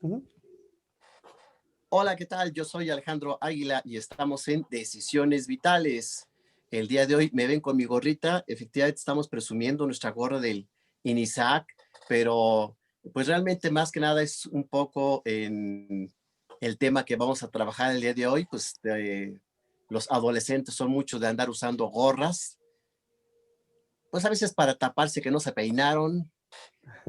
Ujú. Hola, ¿qué tal? Yo soy Alejandro Águila y estamos en Decisiones Vitales. El día de hoy me ven con mi gorrita. Efectivamente, estamos presumiendo nuestra gorra del INISAC, pero pues realmente más que nada es un poco en el tema que vamos a trabajar el día de hoy. Pues los adolescentes son muchos de andar usando gorras, pues a veces para taparse que no se peinaron.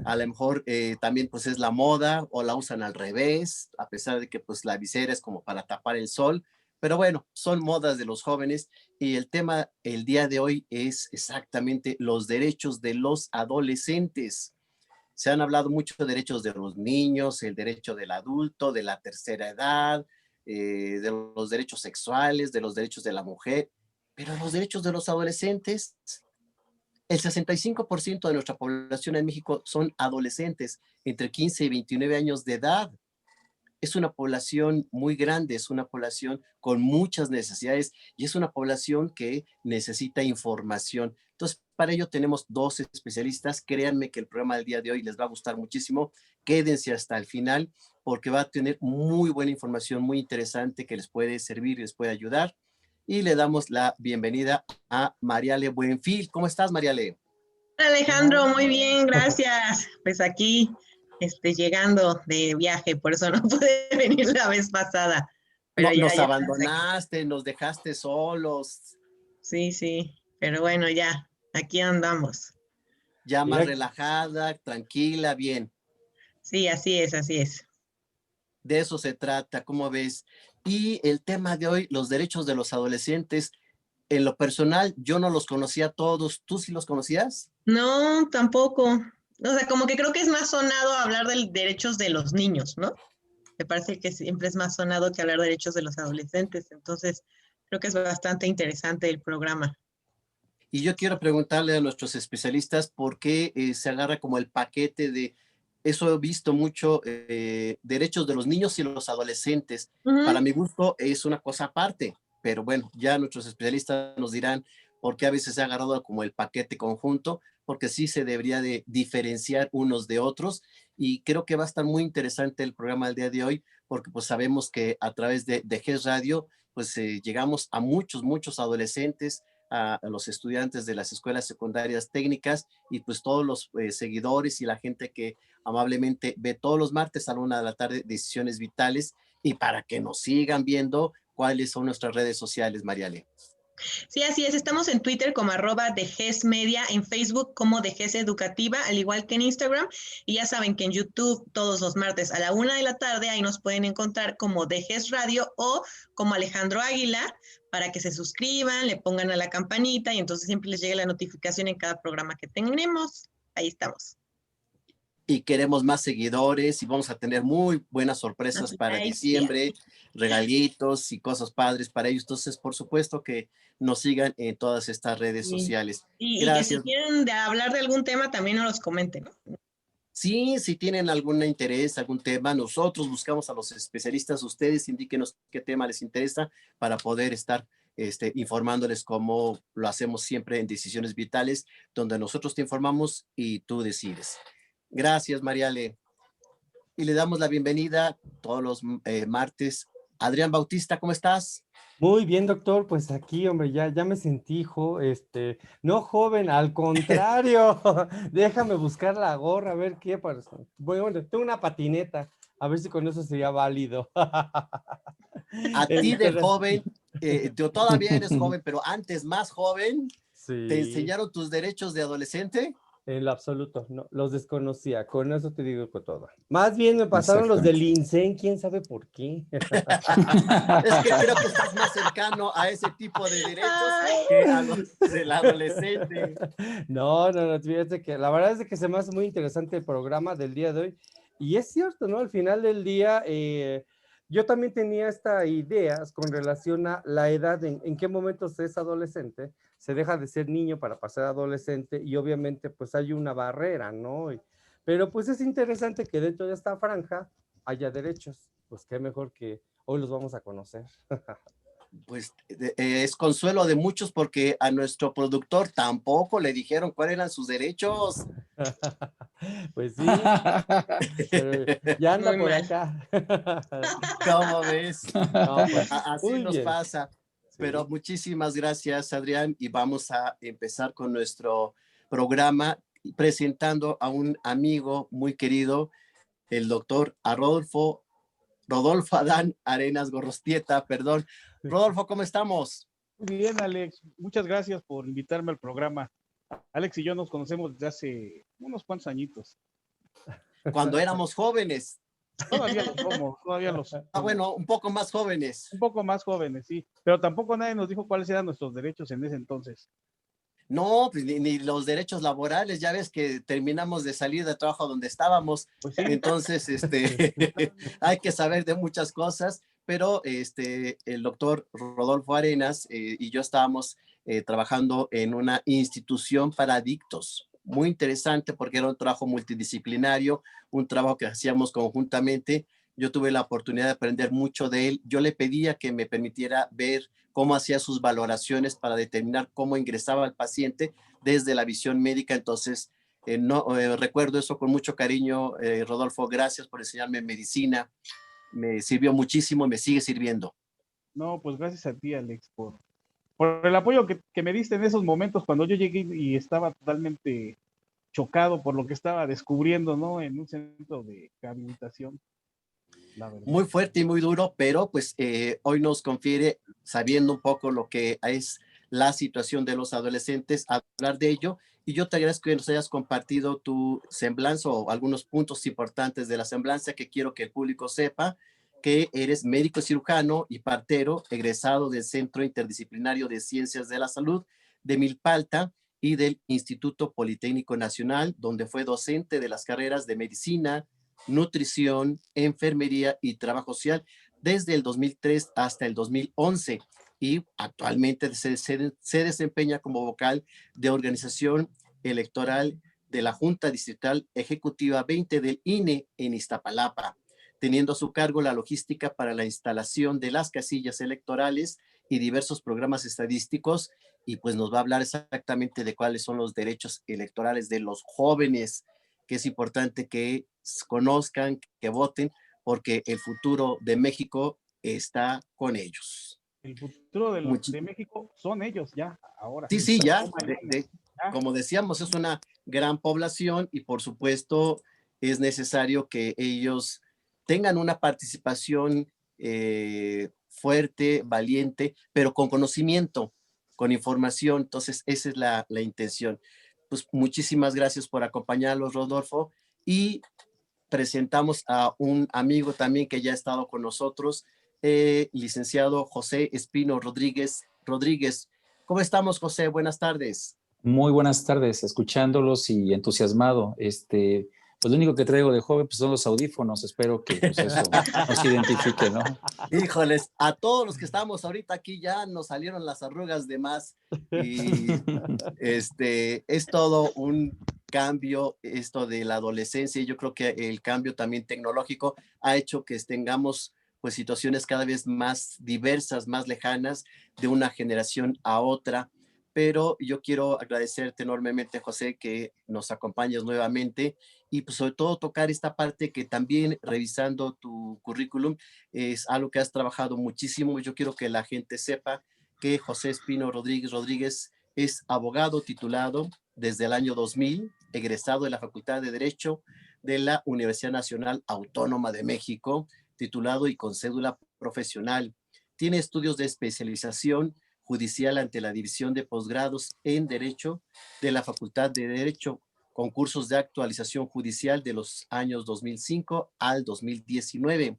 A lo mejor también pues es la moda o la usan al revés, a pesar de que pues la visera es como para tapar el sol. Pero bueno, son modas de los jóvenes y el tema el día de hoy es exactamente los derechos de los adolescentes. Se han hablado mucho de derechos de los niños, el derecho del adulto, de la tercera edad, de los derechos sexuales, de los derechos de la mujer, pero los derechos de los adolescentes, el 65% de nuestra población en México son adolescentes entre 15 y 29 años de edad. Es una población muy grande, es una población con muchas necesidades y es una población que necesita información. Entonces, para ello tenemos dos especialistas. Créanme que el programa del día de hoy les va a gustar muchísimo. Quédense hasta el final porque va a tener muy buena información, muy interesante que les puede servir y les puede ayudar. Y le damos la bienvenida a Mariale Buenfil. ¿Cómo estás, Mariale? Alejandro, muy bien, gracias. Pues aquí, llegando de viaje, por eso no pude venir la vez pasada, pero No, ya nos estamos aquí. abandonaste, nos dejaste solos, Sí, sí, pero bueno, ya, aquí andamos. ya más Mira, relajada, tranquila, bien. Sí, así es, así es. De eso se trata, ¿cómo ves? Y el tema de hoy, los derechos de los adolescentes. En lo personal, yo no los conocía todos. ¿Tú sí los conocías? No, tampoco. O sea, como que creo que es más sonado hablar de derechos de los niños, ¿no? Me parece que siempre es más sonado que hablar de derechos de los adolescentes. Entonces, creo que es bastante interesante el programa. Y yo quiero preguntarle a nuestros especialistas por qué se agarra como el paquete de, eso he visto mucho, derechos de los niños y los adolescentes. Para Ujú. mi gusto es una cosa aparte, pero bueno, ya nuestros especialistas nos dirán por qué a veces se ha agarrado como el paquete conjunto, porque sí se debería de diferenciar unos de otros. Y creo que va a estar muy interesante el programa del día de hoy, porque pues sabemos que a través de GES Radio, pues llegamos a muchos adolescentes, a los estudiantes de las escuelas secundarias técnicas y pues todos los seguidores y la gente que amablemente ve todos los martes a la 1 de la tarde Decisiones Vitales, y para que nos sigan viendo cuáles son nuestras redes sociales, Mariale. Sí, así es. Estamos en Twitter como @DeGesMedia, en Facebook como Deges Educativa, al igual que en Instagram. Y ya saben que en YouTube todos los martes a la 1 de la tarde, ahí nos pueden encontrar como Deges Radio o como Alejandro Águila, para que se suscriban, le pongan a la campanita y entonces siempre les llegue la notificación en cada programa que tenemos. Ahí estamos. Y queremos más seguidores y vamos a tener muy buenas sorpresas Más para likes, yeah. diciembre, regalitos y cosas padres para ellos. Entonces, por supuesto que nos sigan en todas estas redes Y, sociales. y que si Gracias. quieren hablar de algún tema, también nos los comenten, ¿no? Sí, si tienen algún interés, algún tema, nosotros buscamos a los especialistas. Ustedes indíquenos qué tema les interesa para poder estar informándoles, como lo hacemos siempre en Decisiones Vitales, donde nosotros te informamos y tú decides. Gracias, Mariale. Y le damos la bienvenida todos los martes. Adrián Bautista, ¿cómo estás? muy bien, doctor, pues aquí, hombre, ya me sentí, no joven, al contrario, déjame buscar la gorra, a ver qué pasa. Bueno, tengo una patineta, a ver si con eso sería válido. A ti de Pero- joven, tú todavía eres joven, pero antes más joven, ¿te Sí, enseñaron tus derechos de adolescente? en lo absoluto, no, los desconocía, con eso te digo con todo. Más bien me pasaron los del Exactamente. INSEN, quién sabe por qué. Es que creo que estás más cercano a ese tipo de derechos Ay, que a los del adolescente. No, fíjate que la verdad es de que se me hace muy interesante el programa del día de hoy. Y es cierto, ¿no? Al final del día, yo también tenía esta idea con relación a la edad, en qué momento se es adolescente, se deja de ser niño para pasar a adolescente y obviamente pues hay una barrera, ¿no? Pero pues es interesante que dentro de esta franja haya derechos. Pues qué mejor que hoy los vamos a conocer. Pues es consuelo de muchos porque a nuestro productor tampoco le dijeron cuáles eran sus derechos. Pues sí, pero ya anda Muy por mal. acá. ¿Cómo ves? No, pues Así muy nos bien. pasa. Pero Sí. muchísimas gracias, Adrián, y vamos a empezar con nuestro programa presentando a un amigo muy querido, el doctor Rodolfo Adán Arenas Gorrostieta, perdón. Rodolfo, ¿cómo estamos? Muy bien, Alex. Muchas gracias por invitarme al programa. Alex y yo nos conocemos desde hace unos cuantos añitos. Cuando éramos jóvenes. Todavía los somos. Bueno, un poco más jóvenes. Un poco más jóvenes, sí. Pero tampoco nadie nos dijo cuáles eran nuestros derechos en ese entonces. No, pues ni los derechos laborales, ya ves que terminamos de salir de trabajo donde estábamos, Pues sí. entonces hay que saber de muchas cosas, pero el doctor Rodolfo Arenas y yo estábamos trabajando en una institución para adictos, muy interesante porque era un trabajo multidisciplinario, un trabajo que hacíamos conjuntamente. Yo tuve la oportunidad de aprender mucho de él. Yo le pedía que me permitiera ver cómo hacía sus valoraciones para determinar cómo ingresaba al paciente desde la visión médica. Entonces, recuerdo eso con mucho cariño. Rodolfo, gracias por enseñarme medicina. Me sirvió muchísimo y me sigue sirviendo. No, pues gracias a ti, Alex, por el apoyo que me diste en esos momentos cuando yo llegué y estaba totalmente chocado por lo que estaba descubriendo, ¿no? En un centro de rehabilitación, la verdad. Muy fuerte y muy duro, pero pues hoy nos confiere, sabiendo un poco lo que es la situación de los adolescentes, hablar de ello. Y yo te agradezco que nos hayas compartido tu semblanza o algunos puntos importantes de la semblanza que quiero que el público sepa que eres médico cirujano y partero, egresado del Centro Interdisciplinario de Ciencias de la Salud de Milpalta y del Instituto Politécnico Nacional, donde fue docente de las carreras de medicina, nutrición, enfermería y trabajo social desde el 2003 hasta el 2011 y actualmente se desempeña como vocal de organización electoral de la Junta Distrital Ejecutiva 20 del INE en Iztapalapa, teniendo a su cargo la logística para la instalación de las casillas electorales y diversos programas estadísticos, y pues nos va a hablar exactamente de cuáles son los derechos electorales de los jóvenes, que es importante que conozcan, que voten, porque el futuro de México está con ellos. El futuro de México son ellos ya, ahora. Sí, ya, Ya. como decíamos, es una gran población y por supuesto es necesario que ellos tengan una participación fuerte, valiente, pero con conocimiento, con información. Entonces, esa es la intención. Pues muchísimas gracias por acompañarnos, Rodolfo, y presentamos a un amigo también que ya ha estado con nosotros, licenciado José Espino Rodríguez. ¿Cómo estamos, José? Buenas tardes. Muy buenas tardes, escuchándolos y entusiasmado. Pues lo único que traigo de joven pues, son los audífonos. Espero que pues, eso nos identifique, ¿no? Híjoles, a todos los que estamos ahorita aquí ya nos salieron las arrugas de más y es todo un cambio esto de la adolescencia, y yo creo que el cambio también tecnológico ha hecho que tengamos pues situaciones cada vez más diversas, más lejanas de una generación a otra. Pero yo quiero agradecerte enormemente, José, que nos acompañes nuevamente y pues sobre todo tocar esta parte que también revisando tu currículum es algo que has trabajado muchísimo. Yo quiero que la gente sepa que José Espino Rodríguez es abogado titulado desde el año 2000, egresado de la Facultad de Derecho de la Universidad Nacional Autónoma de México, titulado y con cédula profesional. Tiene estudios de especialización judicial ante la División de Posgrados en Derecho de la Facultad de Derecho, con cursos de actualización judicial de los años 2005 al 2019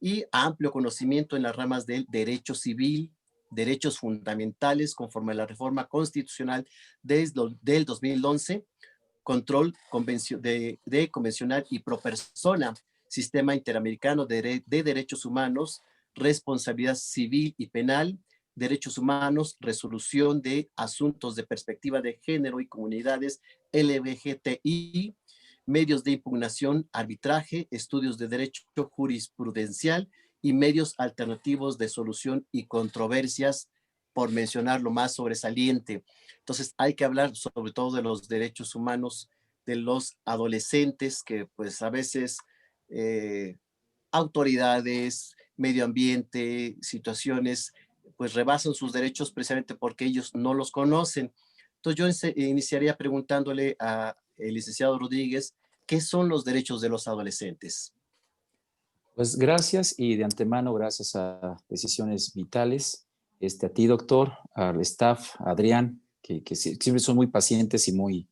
y amplio conocimiento en las ramas del derecho civil, derechos fundamentales conforme a la reforma constitucional del 2011, control convencional y pro persona, sistema interamericano de derechos humanos, responsabilidad civil y penal, derechos humanos, resolución de asuntos de perspectiva de género y comunidades LGBTI, medios de impugnación, arbitraje, estudios de derecho jurisprudencial y medios alternativos de solución y controversias, por mencionar lo más sobresaliente. Entonces hay que hablar sobre todo de los derechos humanos de los adolescentes, que pues a veces autoridades, medio ambiente, situaciones, pues rebasan sus derechos precisamente porque ellos no los conocen. Entonces yo iniciaría preguntándole al licenciado Rodríguez, ¿qué son los derechos de los adolescentes? Pues gracias, y de antemano gracias a Decisiones Vitales, a ti, doctor, al staff, a Adrián, que siempre son muy pacientes y muy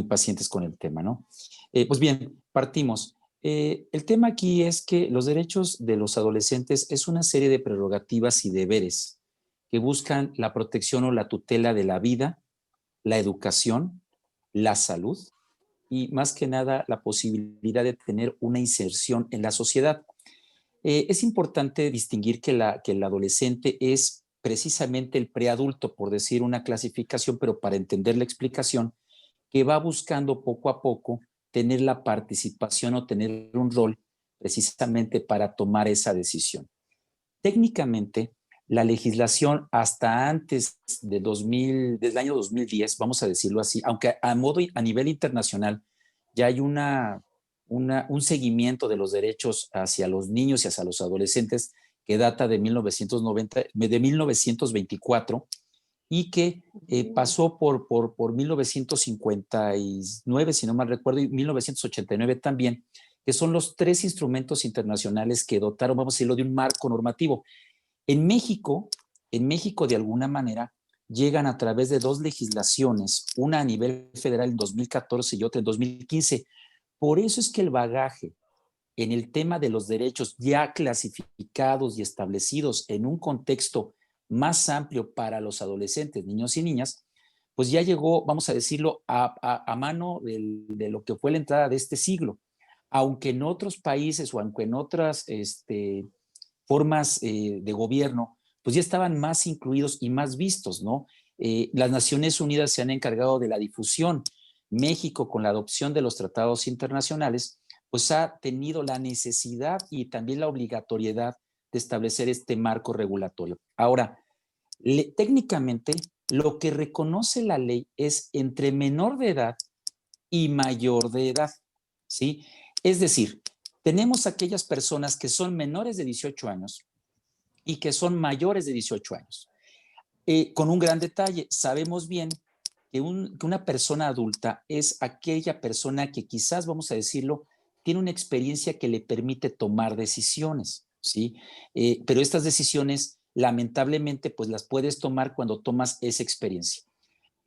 pacientes con el tema, ¿no? Pues bien, partimos. El tema aquí es que los derechos de los adolescentes es una serie de prerrogativas y deberes que buscan la protección o la tutela de la vida, la educación, la salud y más que nada la posibilidad de tener una inserción en la sociedad. Es importante distinguir que el adolescente es precisamente el preadulto, por decir una clasificación, pero para entender la explicación, que va buscando poco a poco tener la participación o tener un rol precisamente para tomar esa decisión. Técnicamente, la legislación hasta antes de del año 2010, vamos a decirlo así, aunque a nivel internacional ya hay un seguimiento de los derechos hacia los niños y hacia los adolescentes que data de 1924 y que pasó por 1959, si no mal recuerdo, y 1989 también, que son los 3 instrumentos internacionales que dotaron, vamos a decirlo, de un marco normativo. En México, de alguna manera, llegan a través de 2 legislaciones, una a nivel federal en 2014 y otra en 2015. Por eso es que el bagaje en el tema de los derechos ya clasificados y establecidos en un contexto más amplio para los adolescentes, niños y niñas, pues ya llegó, vamos a decirlo, a mano de lo que fue la entrada de este siglo. Aunque en otros países o aunque en otras formas de gobierno, pues ya estaban más incluidos y más vistos, ¿no? Las Naciones Unidas se han encargado de la difusión. México, con la adopción de los tratados internacionales, pues ha tenido la necesidad y también la obligatoriedad de establecer este marco regulatorio. Ahora, técnicamente, lo que reconoce la ley es entre menor de edad y mayor de edad, ¿sí? Es decir, tenemos aquellas personas que son menores de 18 años y que son mayores de 18 años. Con un gran detalle, sabemos bien que una persona adulta es aquella persona que quizás, vamos a decirlo, tiene una experiencia que le permite tomar decisiones, ¿sí? Pero estas decisiones, lamentablemente, pues las puedes tomar cuando tomas esa experiencia.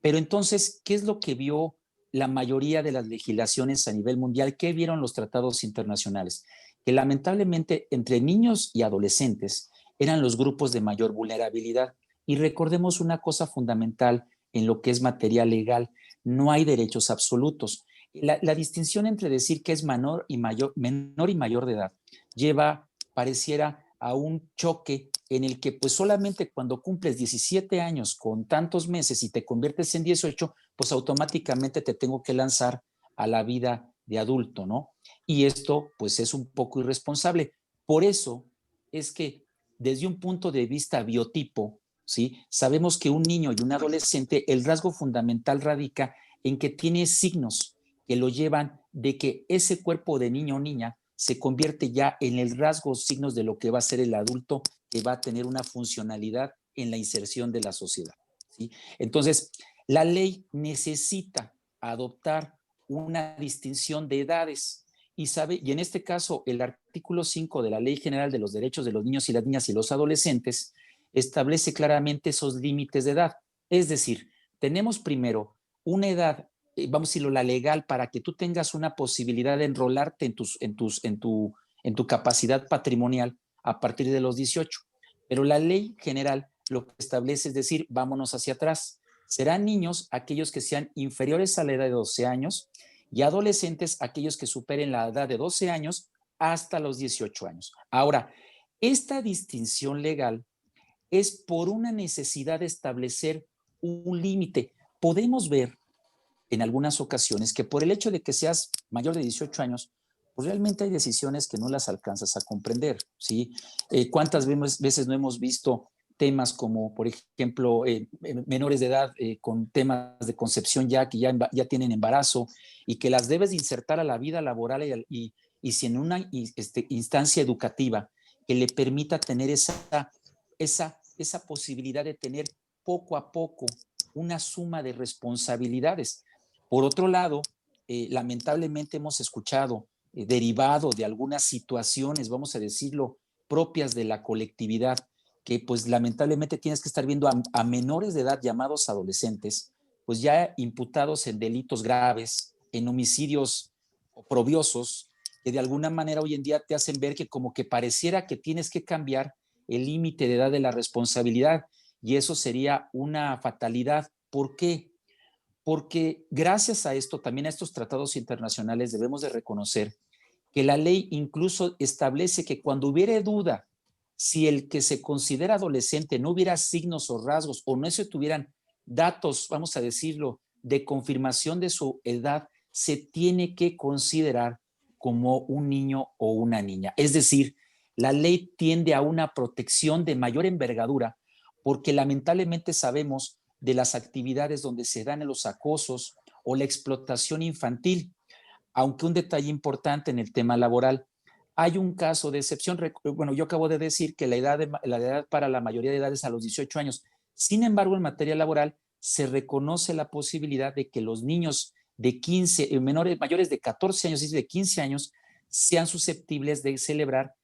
Pero entonces, ¿qué es lo que vio la mayoría de las legislaciones a nivel mundial? ¿Qué vieron los tratados internacionales? Que lamentablemente entre niños y adolescentes eran los grupos de mayor vulnerabilidad. Y recordemos una cosa fundamental en lo que es materia legal: no hay derechos absolutos. La distinción entre decir que es menor y mayor de edad pareciera a un choque en el que pues solamente cuando cumples 17 años con tantos meses y te conviertes en 18, pues automáticamente te tengo que lanzar a la vida de adulto, ¿no? Y esto pues es un poco irresponsable. Por eso es que desde un punto de vista biotipo, ¿sí? Sabemos que un niño y un adolescente, el rasgo fundamental radica en que tiene signos que lo llevan de que ese cuerpo de niño o niña se convierte ya en el rasgo, signos de lo que va a ser el adulto, que va a tener una funcionalidad en la inserción de la sociedad, ¿sí? Entonces, la ley necesita adoptar una distinción de edades y en este caso el artículo 5 de la Ley General de los Derechos de los Niños y las Niñas y los Adolescentes establece claramente esos límites de edad. Es decir, tenemos primero una edad, vamos a decirlo, la legal, para que tú tengas una posibilidad de enrolarte en tu capacidad patrimonial a partir de los 18. Pero la ley general lo que establece es decir, vámonos hacia atrás. Serán niños aquellos que sean inferiores a la edad de 12 años y adolescentes aquellos que superen la edad de 12 años hasta los 18 años. Ahora, esta distinción legal es por una necesidad de establecer un límite. Podemos ver en algunas ocasiones que por el hecho de que seas mayor de 18 años, pues realmente hay decisiones que no las alcanzas a comprender, ¿sí? ¿Cuántas veces no hemos visto temas como, por ejemplo, menores de edad con temas de concepción que ya tienen embarazo y que las debes de insertar a la vida laboral y si en una instancia educativa que le permita tener esa posibilidad de tener poco a poco una suma de responsabilidades? Por otro lado, lamentablemente hemos escuchado, derivado de algunas situaciones, vamos a decirlo, propias de la colectividad, que pues lamentablemente tienes que estar viendo a menores de edad llamados adolescentes, pues ya imputados en delitos graves, en homicidios oprobiosos, que de alguna manera hoy en día te hacen ver que como que pareciera que tienes que cambiar el límite de edad de la responsabilidad, y eso sería una fatalidad. ¿Por qué? Porque gracias a esto, también a estos tratados internacionales, debemos de reconocer que la ley incluso establece que cuando hubiere duda si el que se considera adolescente no hubiera signos o rasgos o no se tuvieran datos, vamos a decirlo, de confirmación de su edad, se tiene que considerar como un niño o una niña. Es decir, la ley tiende a una protección de mayor envergadura porque lamentablemente sabemos de las actividades donde se dan los acosos o la explotación infantil. Aunque un detalle importante en el tema laboral, hay un caso de excepción. Bueno, yo acabo de decir que la edad para la mayoría de edades es a los 18 años. Sin embargo, en materia laboral se reconoce la posibilidad de que los niños de 15, mayores de 14 años y de 15 años sean susceptibles de celebrar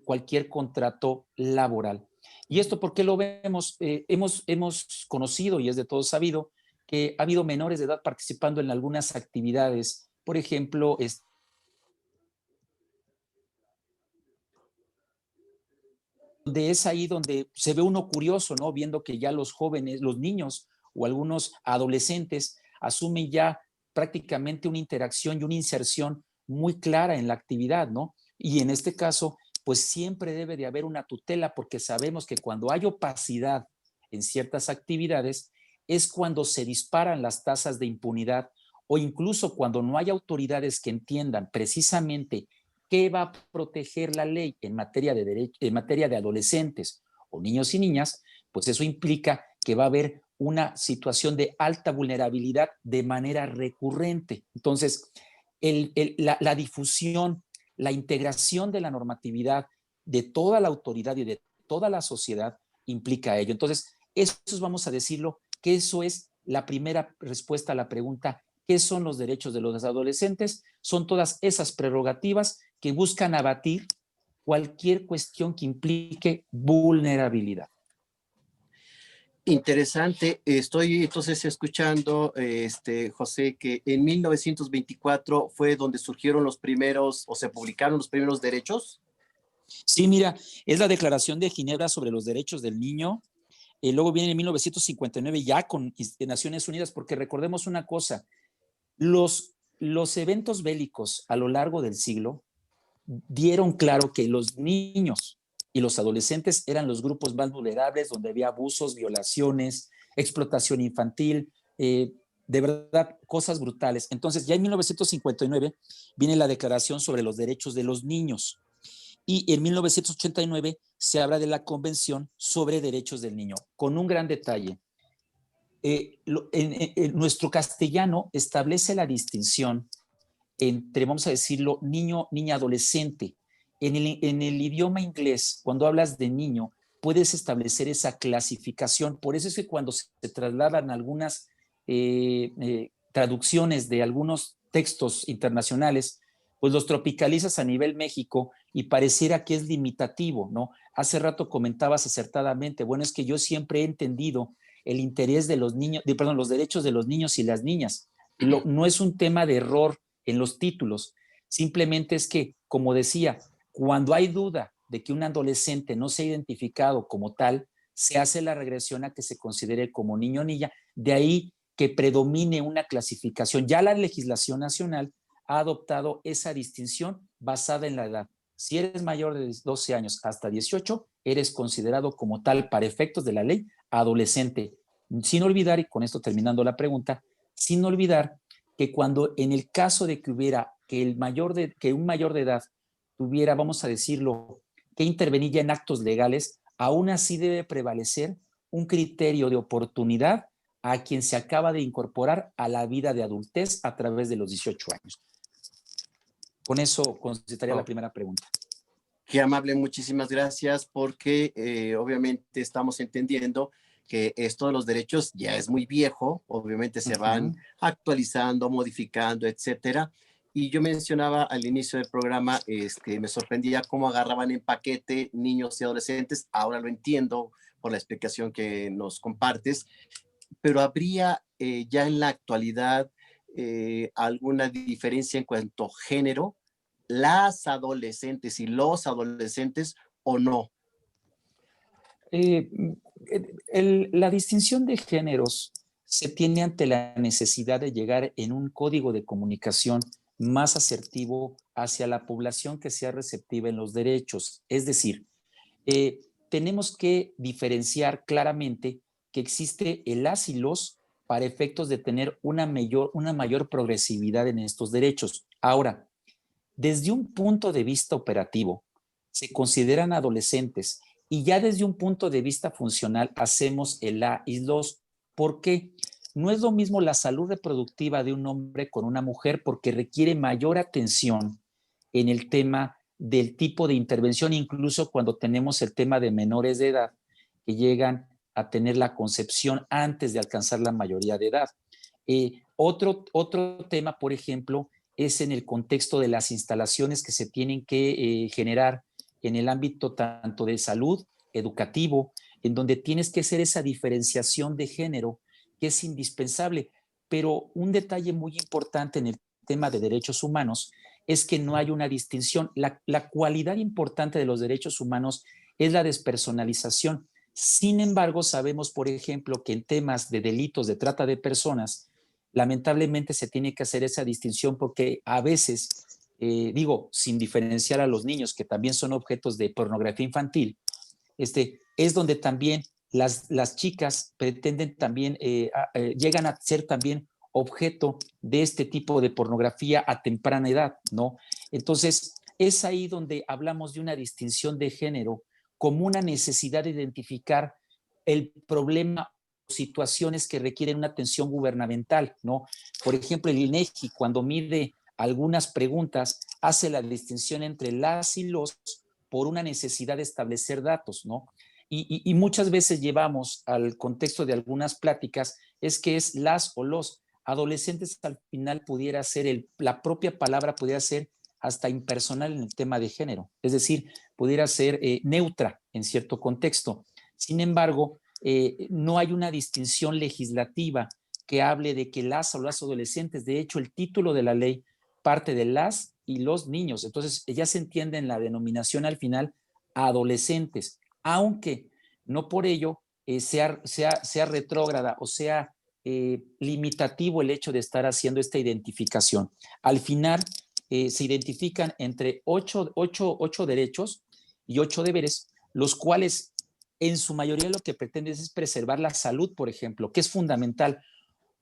cualquier contrato laboral. ¿Y esto por qué lo vemos? Hemos conocido, y es de todo sabido, que ha habido menores de edad participando en algunas actividades. Por ejemplo, es ahí donde se ve uno curioso, ¿no? Viendo que ya los jóvenes, los niños o algunos adolescentes asumen ya prácticamente una interacción y una inserción muy clara en la actividad, ¿no? Y en este caso, pues siempre debe de haber una tutela porque sabemos que cuando hay opacidad en ciertas actividades es cuando se disparan las tasas de impunidad o incluso cuando no hay autoridades que entiendan precisamente qué va a proteger la ley en materia de adolescentes o niños y niñas, pues eso implica que va a haber una situación de alta vulnerabilidad de manera recurrente. Entonces, la difusión, la integración de la normatividad de toda la autoridad y de toda la sociedad implica ello. Entonces, eso vamos a decirlo, que eso es la primera respuesta a la pregunta: ¿qué son los derechos de los adolescentes? Son todas esas prerrogativas que buscan abatir cualquier cuestión que implique vulnerabilidad. Interesante. Estoy entonces escuchando, José, que en 1924 fue donde surgieron los primeros o se publicaron los primeros derechos. Sí, mira, es la Declaración de Ginebra sobre los Derechos del Niño. Luego viene en 1959 ya con Naciones Unidas, porque recordemos una cosa, los eventos bélicos a lo largo del siglo dieron claro que los niños y los adolescentes eran los grupos más vulnerables, donde había abusos, violaciones, explotación infantil, de verdad, cosas brutales. Entonces, ya en 1959 viene la Declaración sobre los Derechos de los Niños y en 1989 se habla de la Convención sobre Derechos del Niño, con un gran detalle. Nuestro castellano establece la distinción entre, vamos a decirlo, niño, niña, adolescente. En el idioma inglés, cuando hablas de niño, puedes establecer esa clasificación. Por eso es que cuando se trasladan algunas traducciones de algunos textos internacionales, pues los tropicalizas a nivel México y pareciera que es limitativo, ¿no? Hace rato comentabas acertadamente, bueno, es que yo siempre he entendido el interés de los niños, los derechos de los niños y las niñas. No es un tema de error en los títulos, simplemente es que, como decía, cuando hay duda de que un adolescente no se ha identificado como tal, se hace la regresión a que se considere como niño o niña, de ahí que predomine una clasificación. Ya la legislación nacional ha adoptado esa distinción basada en la edad. Si eres mayor de 12 años hasta 18, eres considerado como tal para efectos de la ley adolescente. Sin olvidar, y con esto terminando la pregunta, sin olvidar que cuando en el caso de que hubiera que un mayor de edad tuviera, vamos a decirlo, que intervenir ya en actos legales, aún así debe prevalecer un criterio de oportunidad a quien se acaba de incorporar a la vida de adultez a través de los 18 años. Con eso contestaría la primera pregunta. Qué amable, muchísimas gracias, porque obviamente estamos entendiendo que esto de los derechos ya es muy viejo, obviamente se van actualizando, modificando, etcétera. Y yo mencionaba al inicio del programa, me sorprendía cómo agarraban en paquete niños y adolescentes. Ahora lo entiendo por la explicación que nos compartes, pero habría ya en la actualidad alguna diferencia en cuanto a género, las adolescentes y los adolescentes, o no. La distinción de géneros se tiene ante la necesidad de llegar en un código de comunicación más asertivo hacia la población que sea receptiva en los derechos. Es decir, tenemos que diferenciar claramente que existe el las y los para efectos de tener una mayor progresividad en estos derechos. Ahora, desde un punto de vista operativo, se consideran adolescentes y ya desde un punto de vista funcional hacemos el la y los. ¿Por qué? No es lo mismo la salud reproductiva de un hombre con una mujer porque requiere mayor atención en el tema del tipo de intervención, incluso cuando tenemos el tema de menores de edad que llegan a tener la concepción antes de alcanzar la mayoría de edad. Otro tema, por ejemplo, es en el contexto de las instalaciones que se tienen que generar en el ámbito tanto de salud, educativo, en donde tienes que hacer esa diferenciación de género que es indispensable. Pero un detalle muy importante en el tema de derechos humanos es que no hay una distinción. La cualidad importante de los derechos humanos es la despersonalización. Sin embargo, sabemos, por ejemplo, que en temas de delitos de trata de personas, lamentablemente se tiene que hacer esa distinción porque a veces, sin diferenciar a los niños que también son objetos de pornografía infantil, es donde también las chicas pretenden también, llegan a ser también objeto de este tipo de pornografía a temprana edad, ¿no? Entonces, es ahí donde hablamos de una distinción de género como una necesidad de identificar el problema o situaciones que requieren una atención gubernamental, ¿no? Por ejemplo, el INEGI, cuando mide algunas preguntas, hace la distinción entre las y los por una necesidad de establecer datos, ¿no? Y muchas veces llevamos al contexto de algunas pláticas, es que es las o los adolescentes. Al final pudiera ser, la propia palabra pudiera ser hasta impersonal en el tema de género, es decir, pudiera ser neutra en cierto contexto. Sin embargo, no hay una distinción legislativa que hable de que las o los adolescentes. De hecho, el título de la ley parte de las y los niños. Entonces, ya se entiende en la denominación al final adolescentes, aunque no por ello sea retrógrada o sea limitativo el hecho de estar haciendo esta identificación. Al final, se identifican entre 8 derechos y 8 deberes, los cuales en su mayoría lo que pretenden es preservar la salud, por ejemplo, que es fundamental.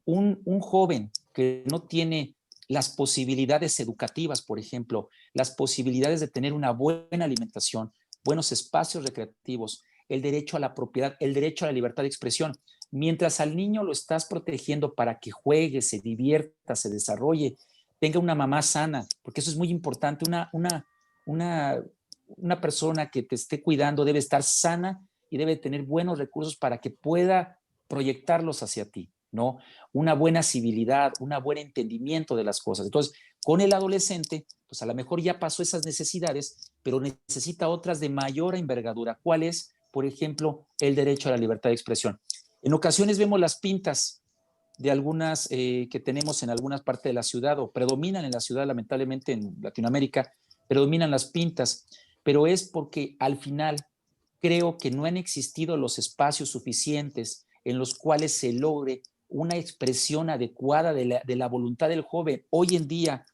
Un joven que no tiene las posibilidades educativas, por ejemplo, las posibilidades de tener una buena alimentación, buenos espacios recreativos, el derecho a la propiedad, el derecho a la libertad de expresión. Mientras al niño lo estás protegiendo para que juegue, se divierta, se desarrolle, tenga una mamá sana, porque eso es muy importante. Una persona que te esté cuidando debe estar sana y debe tener buenos recursos para que pueda proyectarlos hacia ti, ¿no? Una buena civilidad, un buen entendimiento de las cosas. Entonces, con el adolescente, pues a lo mejor ya pasó esas necesidades, pero necesita otras de mayor envergadura. ¿Cuál es? Por ejemplo, el derecho a la libertad de expresión. En ocasiones vemos las pintas de algunas que tenemos en algunas partes de la ciudad, o predominan en la ciudad, lamentablemente en Latinoamérica, predominan las pintas, pero es porque al final creo que no han existido los espacios suficientes en los cuales se logre una expresión adecuada de la voluntad del joven. Hoy en día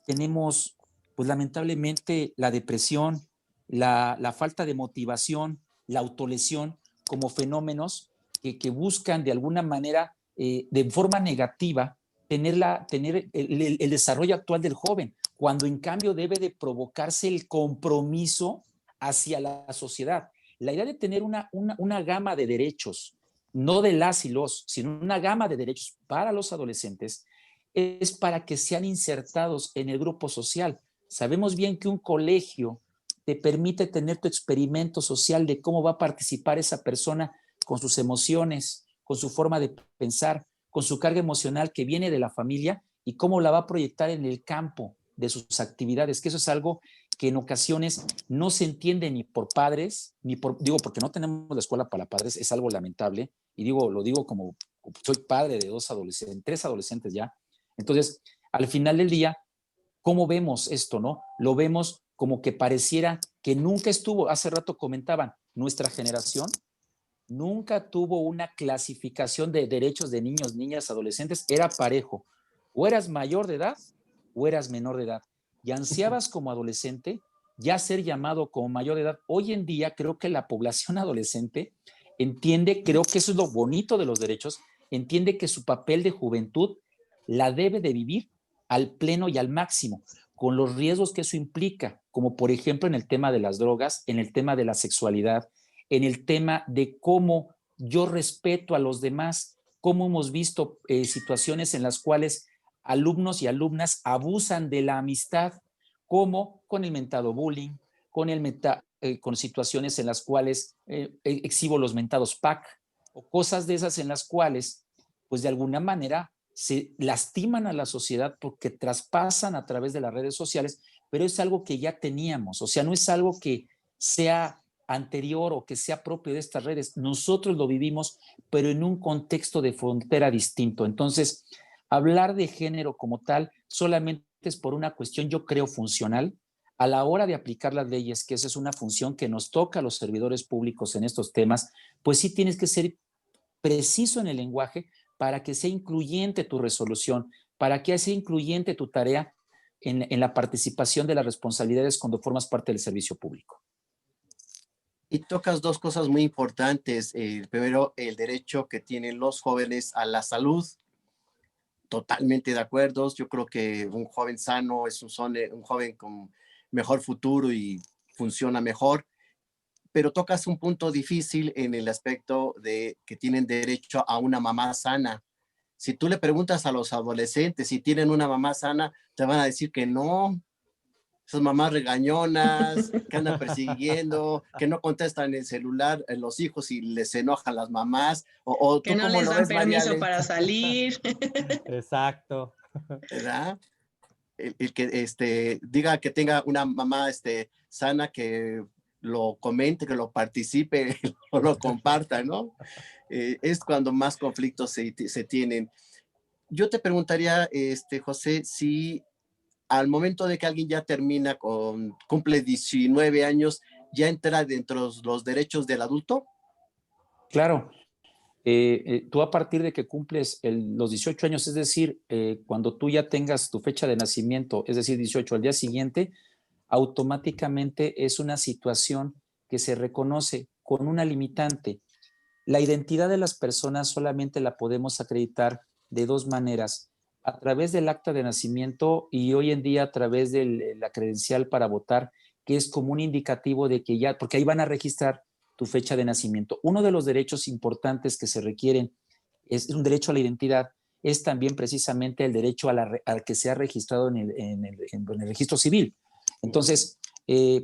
tenemos, pues lamentablemente, la depresión, la falta de motivación, la autolesión como fenómenos que buscan de alguna manera, de forma negativa, tener el desarrollo actual del joven, cuando en cambio debe de provocarse el compromiso hacia la sociedad. La idea de tener una gama de derechos, no de las y los, sino una gama de derechos para los adolescentes, es para que sean insertados en el grupo social. Sabemos bien que un colegio te permite tener tu experimento social de cómo va a participar esa persona con sus emociones, con su forma de pensar, con su carga emocional que viene de la familia y cómo la va a proyectar en el campo de sus actividades, que eso es algo que en ocasiones no se entiende ni por padres, digo, porque no tenemos la escuela para padres, es algo lamentable, y lo digo como soy padre de 3 adolescentes ya. Entonces, al final del día, ¿cómo vemos esto, no? Lo vemos como que pareciera que nunca estuvo, hace rato comentaban, nuestra generación nunca tuvo una clasificación de derechos de niños, niñas, adolescentes, era parejo. O eras mayor de edad o eras menor de edad. Y ansiabas como adolescente ya ser llamado como mayor de edad. Hoy en día creo que la población adolescente entiende, creo que eso es lo bonito de los derechos, entiende que su papel de juventud la debe de vivir al pleno y al máximo, con los riesgos que eso implica, como por ejemplo en el tema de las drogas, en el tema de la sexualidad, en el tema de cómo yo respeto a los demás, cómo hemos visto situaciones en las cuales alumnos y alumnas abusan de la amistad, como con el mentado bullying, con situaciones en las cuales exhibo los mentados pack, o cosas de esas en las cuales, pues de alguna manera, se lastiman a la sociedad porque traspasan a través de las redes sociales, pero es algo que ya teníamos, o sea, no es algo que sea anterior o que sea propio de estas redes. Nosotros lo vivimos, pero en un contexto de frontera distinto. Entonces, hablar de género como tal solamente es por una cuestión, yo creo, funcional. A la hora de aplicar las leyes, que esa es una función que nos toca a los servidores públicos en estos temas, pues sí tienes que ser preciso en el lenguaje para que sea incluyente tu resolución, para que sea incluyente tu tarea en la participación de las responsabilidades cuando formas parte del servicio público. Y tocas dos cosas muy importantes. Primero, el derecho que tienen los jóvenes a la salud. Totalmente de acuerdo. Yo creo que un joven sano es un joven con mejor futuro y funciona mejor. Pero tocas un punto difícil en el aspecto de que tienen derecho a una mamá sana. Si tú le preguntas a los adolescentes si tienen una mamá sana, te van a decir que no. Esas mamás regañonas que andan persiguiendo, que no contestan el celular los hijos y les enojan las mamás. O que ¿tú no cómo les lo dan ves, permiso Mariale? para salir. Exacto. ¿Verdad? El que diga que tenga una mamá sana, que lo comente, que lo participe, o lo comparta, ¿no? Es cuando más conflictos se tienen. Yo te preguntaría, José, si al momento de que alguien ya cumple 19 años, ya entra dentro de los derechos del adulto. Claro, tú a partir de que cumples los 18 años, es decir, cuando tú ya tengas tu fecha de nacimiento, es decir, 18 al día siguiente, automáticamente es una situación que se reconoce con una limitante. La identidad de las personas solamente la podemos acreditar de 2 maneras, a través del acta de nacimiento y hoy en día a través de la credencial para votar, que es como un indicativo de que ya, porque ahí van a registrar tu fecha de nacimiento. Uno de los derechos importantes que se requieren es un derecho a la identidad, es también precisamente el derecho al que se ha registrado en el registro civil. Entonces,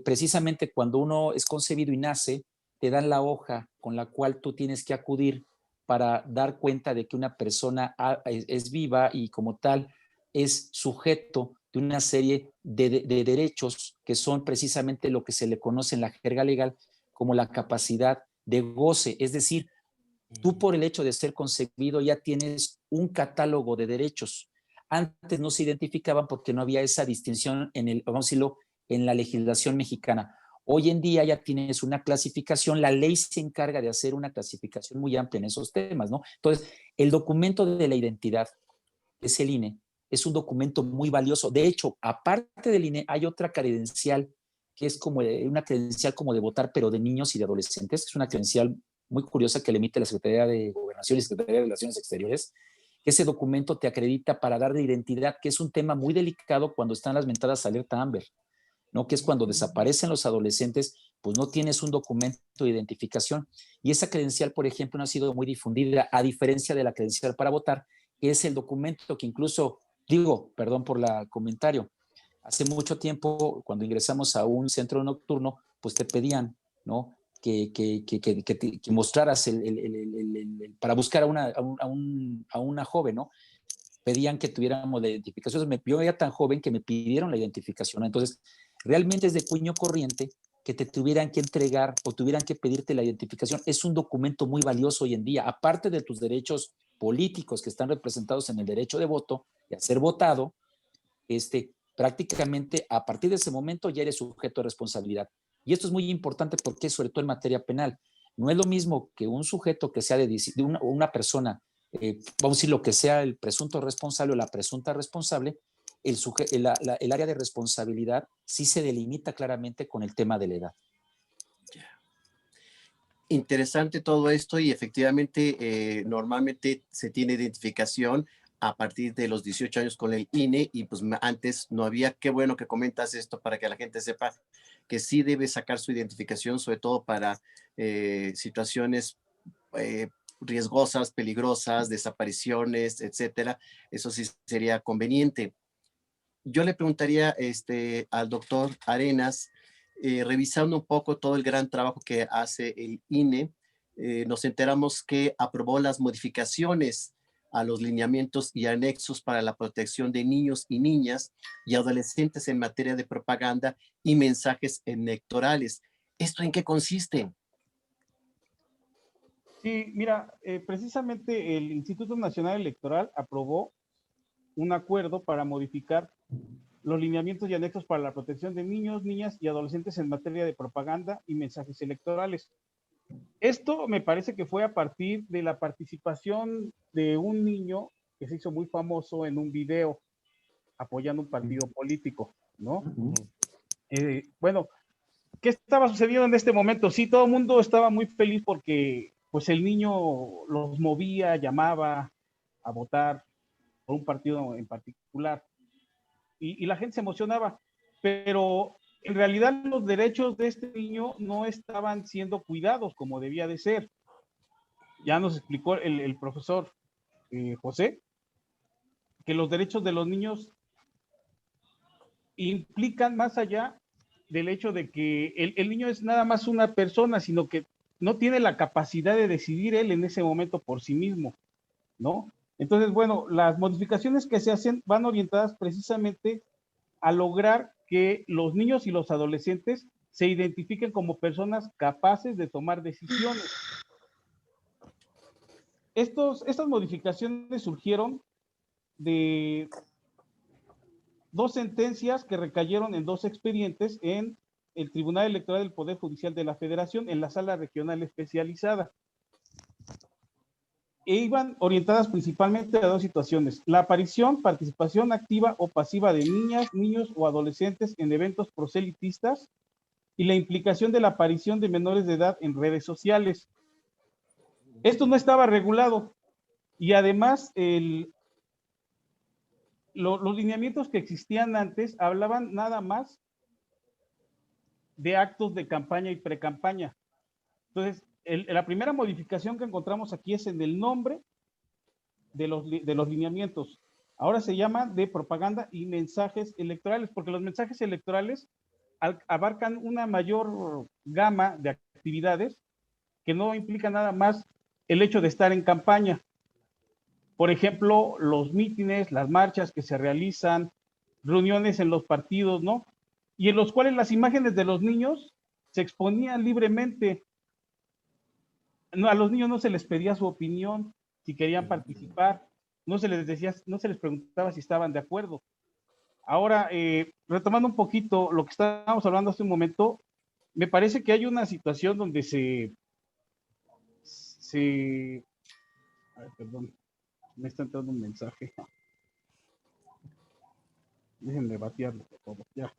precisamente cuando uno es concebido y nace, te dan la hoja con la cual tú tienes que acudir para dar cuenta de que una persona es viva y como tal es sujeto de una serie de derechos que son precisamente lo que se le conoce en la jerga legal como la capacidad de goce. Es decir, tú por el hecho de ser concebido ya tienes un catálogo de derechos. Antes no se identificaban porque no había esa distinción vamos a decirlo, en la legislación mexicana. Hoy en día ya tienes una clasificación, la ley se encarga de hacer una clasificación muy amplia en esos temas, ¿no? Entonces, el documento de la identidad, que es el INE, es un documento muy valioso. De hecho, aparte del INE, hay otra credencial que es como una credencial como de votar, pero de niños y de adolescentes. Es una credencial muy curiosa que le emite la Secretaría de Gobernación y Secretaría de Relaciones Exteriores, que ese documento te acredita para dar de identidad, que es un tema muy delicado cuando están las mentadas alerta Amber, ¿no? Que es cuando desaparecen los adolescentes, pues no tienes un documento de identificación. Y esa credencial, por ejemplo, no ha sido muy difundida, a diferencia de la credencial para votar, que es el documento que incluso, digo, perdón por el comentario, hace mucho tiempo, cuando ingresamos a un centro nocturno, pues te pedían, ¿no? Que mostraras para buscar a una joven, ¿no? Pedían que tuviéramos la identificación. Yo era tan joven que me pidieron la identificación. Entonces, realmente es de cuño corriente que te tuvieran que entregar o tuvieran que pedirte la identificación. Es un documento muy valioso hoy en día, aparte de tus derechos políticos que están representados en el derecho de voto y a ser votado, prácticamente a partir de ese momento ya eres sujeto de responsabilidad. Y esto es muy importante porque, sobre todo en materia penal, no es lo mismo que un sujeto que sea de una persona, vamos a decir lo que sea el presunto responsable o la presunta responsable, el área de responsabilidad sí se delimita claramente con el tema de la edad. Interesante todo esto y efectivamente normalmente se tiene identificación a partir de los 18 años con el INE y pues antes no había. Qué bueno que comentas esto para que la gente sepa que sí debe sacar su identificación, sobre todo para situaciones riesgosas, peligrosas, desapariciones, etcétera. Eso sí sería conveniente. Yo le preguntaría al doctor Arenas, revisando un poco todo el gran trabajo que hace el INE, nos enteramos que aprobó las modificaciones a los lineamientos y anexos para la protección de niños y niñas y adolescentes en materia de propaganda y mensajes electorales. ¿Esto en qué consiste? Sí, mira, precisamente el Instituto Nacional Electoral aprobó un acuerdo para modificar los lineamientos y anexos para la protección de niños, niñas y adolescentes en materia de propaganda y mensajes electorales. Esto me parece que fue a partir de la participación de un niño que se hizo muy famoso en un video apoyando un partido político, ¿no? Bueno, ¿qué estaba sucediendo en este momento? Sí, todo el mundo estaba muy feliz porque pues el niño los movía, llamaba a votar por un partido en particular y la gente se emocionaba, pero en realidad los derechos de este niño no estaban siendo cuidados como debía de ser. Ya nos explicó el profesor José que los derechos de los niños implican más allá del hecho de que el niño es nada más una persona, sino que no tiene la capacidad de decidir él en ese momento por sí mismo, ¿no? Entonces, bueno, las modificaciones que se hacen van orientadas precisamente a lograr que los niños y los adolescentes se identifiquen como personas capaces de tomar decisiones. Estas modificaciones surgieron de dos sentencias que recayeron en dos expedientes en el Tribunal Electoral del Poder Judicial de la Federación, en la Sala Regional Especializada. E iban orientadas principalmente a dos situaciones: la aparición, participación activa o pasiva de niñas, niños o adolescentes en eventos proselitistas y la implicación de la aparición de menores de edad en redes sociales. Esto no estaba regulado y además los lineamientos que existían antes hablaban nada más de actos de campaña y pre-campaña. Entonces, la primera modificación que encontramos aquí es en el nombre de los lineamientos. Ahora se llama de propaganda y mensajes electorales, porque los mensajes electorales abarcan una mayor gama de actividades que no implica nada más el hecho de estar en campaña. Por ejemplo, los mítines, las marchas que se realizan, reuniones en los partidos, ¿no? Y en los cuales las imágenes de los niños se exponían libremente. No, a los niños no se les pedía su opinión, si querían participar, no se les decía, no se les preguntaba si estaban de acuerdo. Ahora, retomando un poquito lo que estábamos hablando hace un momento, me parece que hay una situación donde ay, perdón, me está entrando un mensaje. Déjenme batearlo, por favor, ya.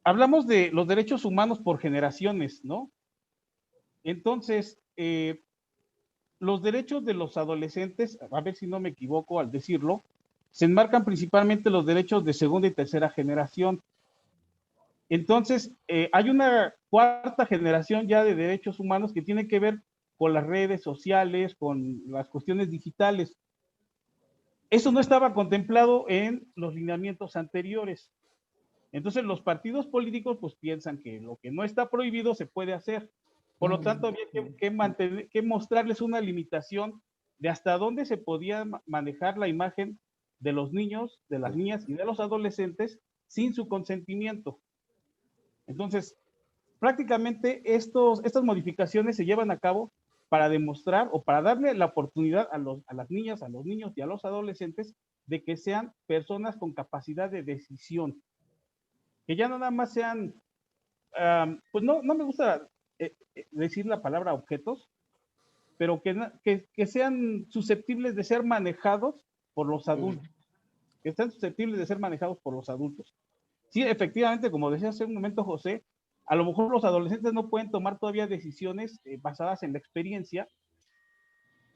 Hablamos de los derechos humanos por generaciones, ¿no? Entonces, los derechos de los adolescentes, a ver si no me equivoco al decirlo, se enmarcan principalmente los derechos de segunda y tercera generación. Entonces, hay una cuarta generación ya de derechos humanos que tiene que ver con las redes sociales, con las cuestiones digitales. Eso no estaba contemplado en los lineamientos anteriores. Entonces, los partidos políticos pues piensan que lo que no está prohibido se puede hacer. Por lo tanto, había que mostrarles una limitación de hasta dónde se podía manejar la imagen de los niños, de las niñas y de los adolescentes sin su consentimiento. Entonces, prácticamente estas modificaciones se llevan a cabo para demostrar o para darle la oportunidad a las niñas, a los niños y a los adolescentes de que sean personas con capacidad de decisión, que ya no nada más sean, pues no me gusta decir la palabra objetos, pero que sean susceptibles de ser manejados por los adultos, que estén susceptibles de ser manejados por los adultos. Sí, efectivamente, como decía hace un momento José, a lo mejor los adolescentes no pueden tomar todavía decisiones basadas en la experiencia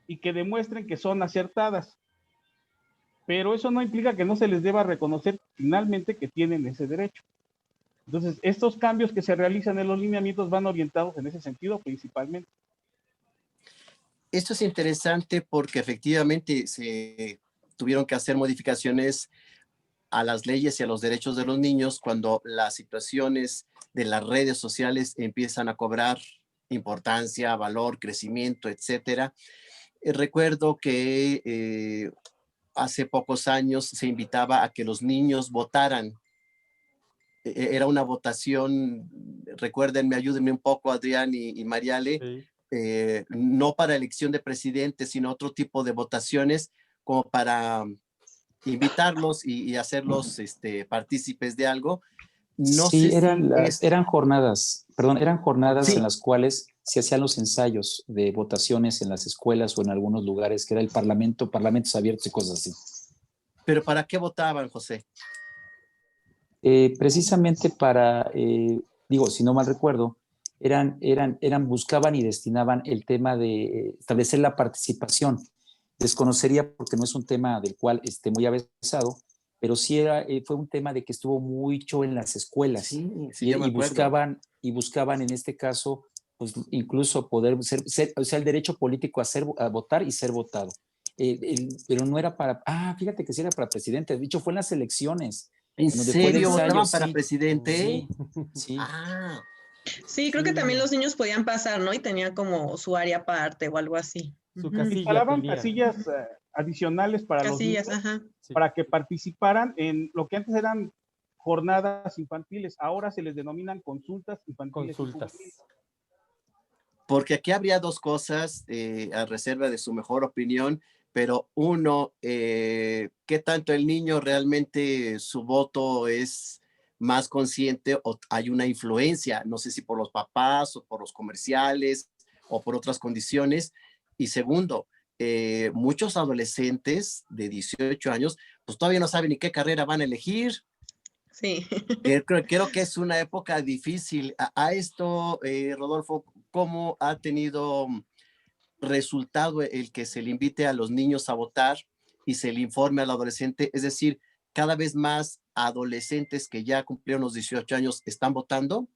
y que demuestren que son acertadas, pero eso no implica que no se les deba reconocer finalmente que tienen ese derecho. Entonces, estos cambios que se realizan en los lineamientos van orientados en ese sentido principalmente. Esto es interesante porque efectivamente se tuvieron que hacer modificaciones a las leyes y a los derechos de los niños cuando las situaciones de las redes sociales empiezan a cobrar importancia, valor, crecimiento, etcétera. Recuerdo que hace pocos años se invitaba a que los niños votaran. Era una votación, recuérdenme, ayúdenme un poco, Adrián y Mariale, Sí. no para elección de presidente, sino otro tipo de votaciones como para invitarlos y hacerlos partícipes de algo. No sé Sí, si eran jornadas, perdón, eran jornadas sí, en las cuales se hacían los ensayos de votaciones en las escuelas o en algunos lugares, que era el parlamento, parlamentos abiertos y cosas así. pero ¿para qué votaban, José? Precisamente para, digo, si no mal recuerdo, buscaban y destinaban el tema de establecer la participación. Desconocería porque no es un tema del cual esté muy avesado, pero sí fue un tema de que estuvo mucho en las escuelas. Sí, sí, yo me acuerdo. Buscaban en este caso, pues incluso poder o sea, el derecho político a votar y ser votado. Pero no era para, fíjate que sí era para presidente, de hecho fue en las elecciones, ¿En en donde fue el serio ensayo, votaban para sí, presidente? sí. Ah, Sí, creo que también los niños podían pasar, ¿no? Y tenían como su área aparte o algo así. Su Ujú. casilla Instalaban tenía. casillas adicionales para los Casillas, niños, ajá. Sí. para que participaran en lo que antes eran jornadas infantiles, ahora se les denominan consultas infantiles. Consultas. porque aquí habría dos cosas a reserva de su mejor opinión, pero uno, ¿qué tanto el niño realmente su voto es más consciente o hay una influencia? No sé si por los papás o por los comerciales o por otras condiciones. Y segundo, muchos adolescentes de 18 años, pues todavía no saben ni qué carrera van a elegir. Sí. Creo que es una época difícil. A esto, Rodolfo, ¿cómo ha tenido resultado el que se le invite a los niños a votar y se le informe al adolescente? Es decir, cada vez más adolescentes que ya cumplieron los 18 años están votando.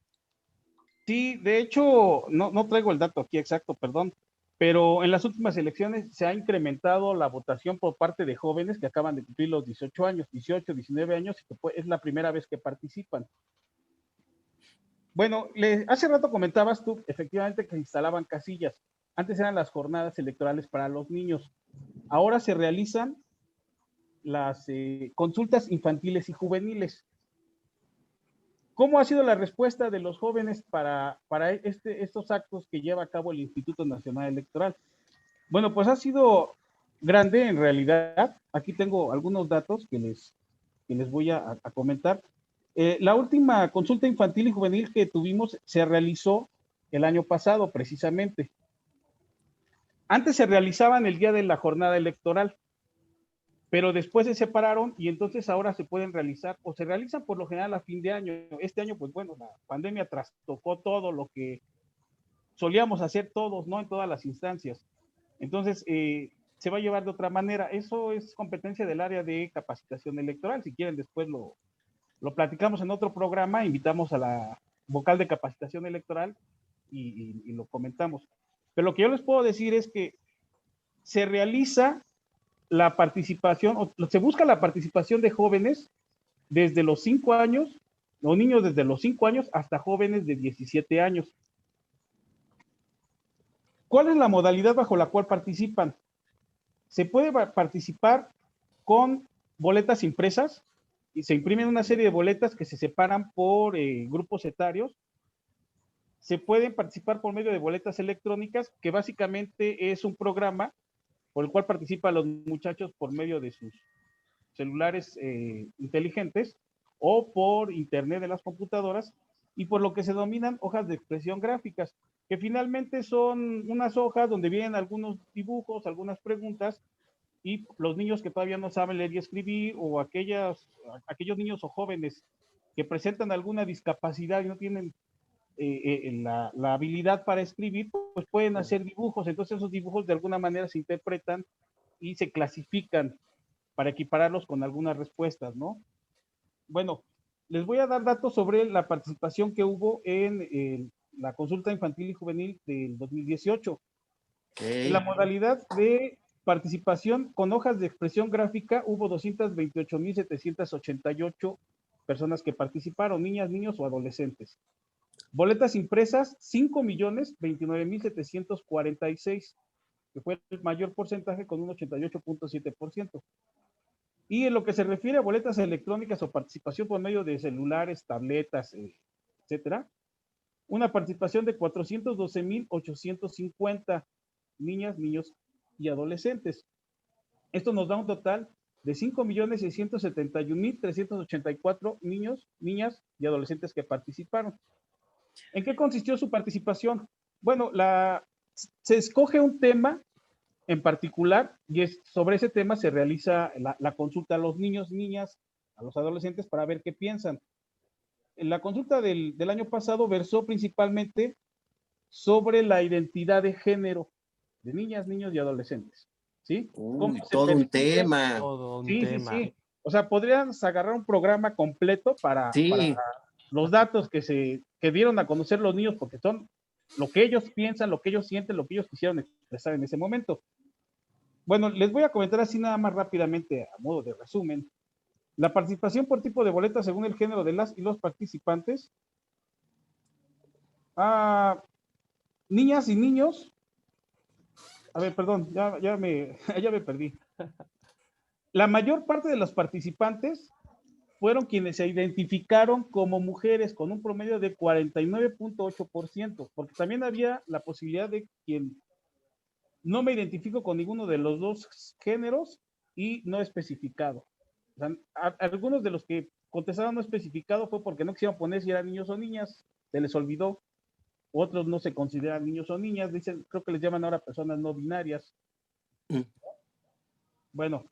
Sí, de hecho, no traigo el dato aquí exacto, perdón, pero en las últimas elecciones se ha incrementado la votación por parte de jóvenes que acaban de cumplir los 18 años, 18, 19 años, y que es la primera vez que participan. Bueno, hace rato comentabas tú, efectivamente, que se instalaban casillas. Antes eran las jornadas electorales para los niños. Ahora se realizan las consultas infantiles y juveniles. ¿Cómo ha sido la respuesta de los jóvenes para estos actos que lleva a cabo el Instituto Nacional Electoral? Bueno, pues ha sido grande en realidad. Aquí tengo algunos datos que les voy a comentar. La última consulta infantil y juvenil que tuvimos se realizó el año pasado, precisamente. Antes se realizaban el día de la jornada electoral, pero después se separaron y entonces ahora se pueden realizar o se realizan por lo general a fin de año. Este año, pues bueno, la pandemia trastocó todo lo que solíamos hacer todos, ¿no? En todas las instancias. Entonces, se va a llevar de otra manera. Eso es competencia del área de capacitación electoral. Si quieren, después lo platicamos en otro programa, invitamos a la vocal de capacitación electoral y lo comentamos. Pero lo que yo les puedo decir es que se realiza la participación, o se busca la participación de jóvenes desde los 5 años, o niños desde los 5 años hasta jóvenes de 17 años. ¿Cuál es la modalidad bajo la cual participan? Se puede participar con boletas impresas, y se imprimen una serie de boletas que se separan por grupos etarios. Se pueden participar por medio de boletas electrónicas, que básicamente es un programa por el cual participan los muchachos por medio de sus celulares inteligentes o por internet de las computadoras, y por lo que se denominan hojas de expresión gráficas, que finalmente son unas hojas donde vienen algunos dibujos, algunas preguntas, y los niños que todavía no saben leer y escribir, o aquellos niños o jóvenes que presentan alguna discapacidad y no tienen la habilidad para escribir, pues pueden hacer dibujos. Entonces esos dibujos de alguna manera se interpretan y se clasifican para equipararlos con algunas respuestas, ¿no? Bueno, les voy a dar datos sobre la participación que hubo en la consulta infantil y juvenil del 2018. En la modalidad de participación con hojas de expresión gráfica hubo 228,788 personas que participaron, niñas, niños o adolescentes. Boletas impresas, 5,029,746, que fue el mayor porcentaje con un 88.7%. Y en lo que se refiere a boletas electrónicas o participación por medio de celulares, tabletas, etcétera, una participación de 412,850 niñas, niños y adolescentes. Esto nos da un total de 5,671,384 niños, niñas y adolescentes que participaron. ¿En qué consistió su participación? Bueno, se escoge un tema en particular, y sobre ese tema se realiza la consulta a los niños, niñas, a los adolescentes, para ver qué piensan. La consulta del año pasado versó principalmente sobre la identidad de género de niñas, niños y adolescentes, ¿sí? Todo un tema. Todo un Sí, tema. sí, sí. O sea, podrían agarrar un programa completo para los datos que dieron a conocer los niños, porque son lo que ellos piensan, lo que ellos sienten, lo que ellos quisieron expresar en ese momento. Bueno, les voy a comentar así nada más rápidamente, a modo de resumen. La participación por tipo de boleta según el género de las y los participantes. Niñas y niños. A ver, perdón, ya me perdí. La mayor parte de los participantes fueron quienes se identificaron como mujeres, con un promedio de 49.8%, porque también había la posibilidad de quien no me identifico con ninguno de los dos géneros y no especificado. O sea, algunos de los que contestaron no especificado fue porque no quisieron poner si eran niños o niñas, se les olvidó. Otros no se consideran niños o niñas, dicen, creo que les llaman ahora personas no binarias. Bueno,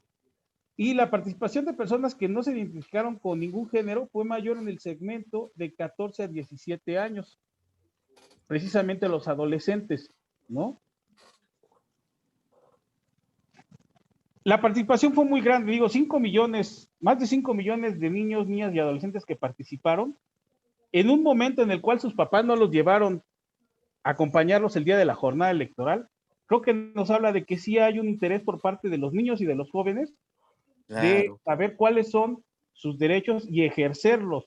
y la participación de personas que no se identificaron con ningún género fue mayor en el segmento de 14 a 17 años, precisamente los adolescentes, ¿no? La participación fue muy grande, digo, 5 millones, más de 5 millones de niños, niñas y adolescentes que participaron, en un momento en el cual sus papás no los llevaron a acompañarlos el día de la jornada electoral. Creo que nos habla de que sí hay un interés por parte de los niños y de los jóvenes de saber cuáles son sus derechos y ejercerlos.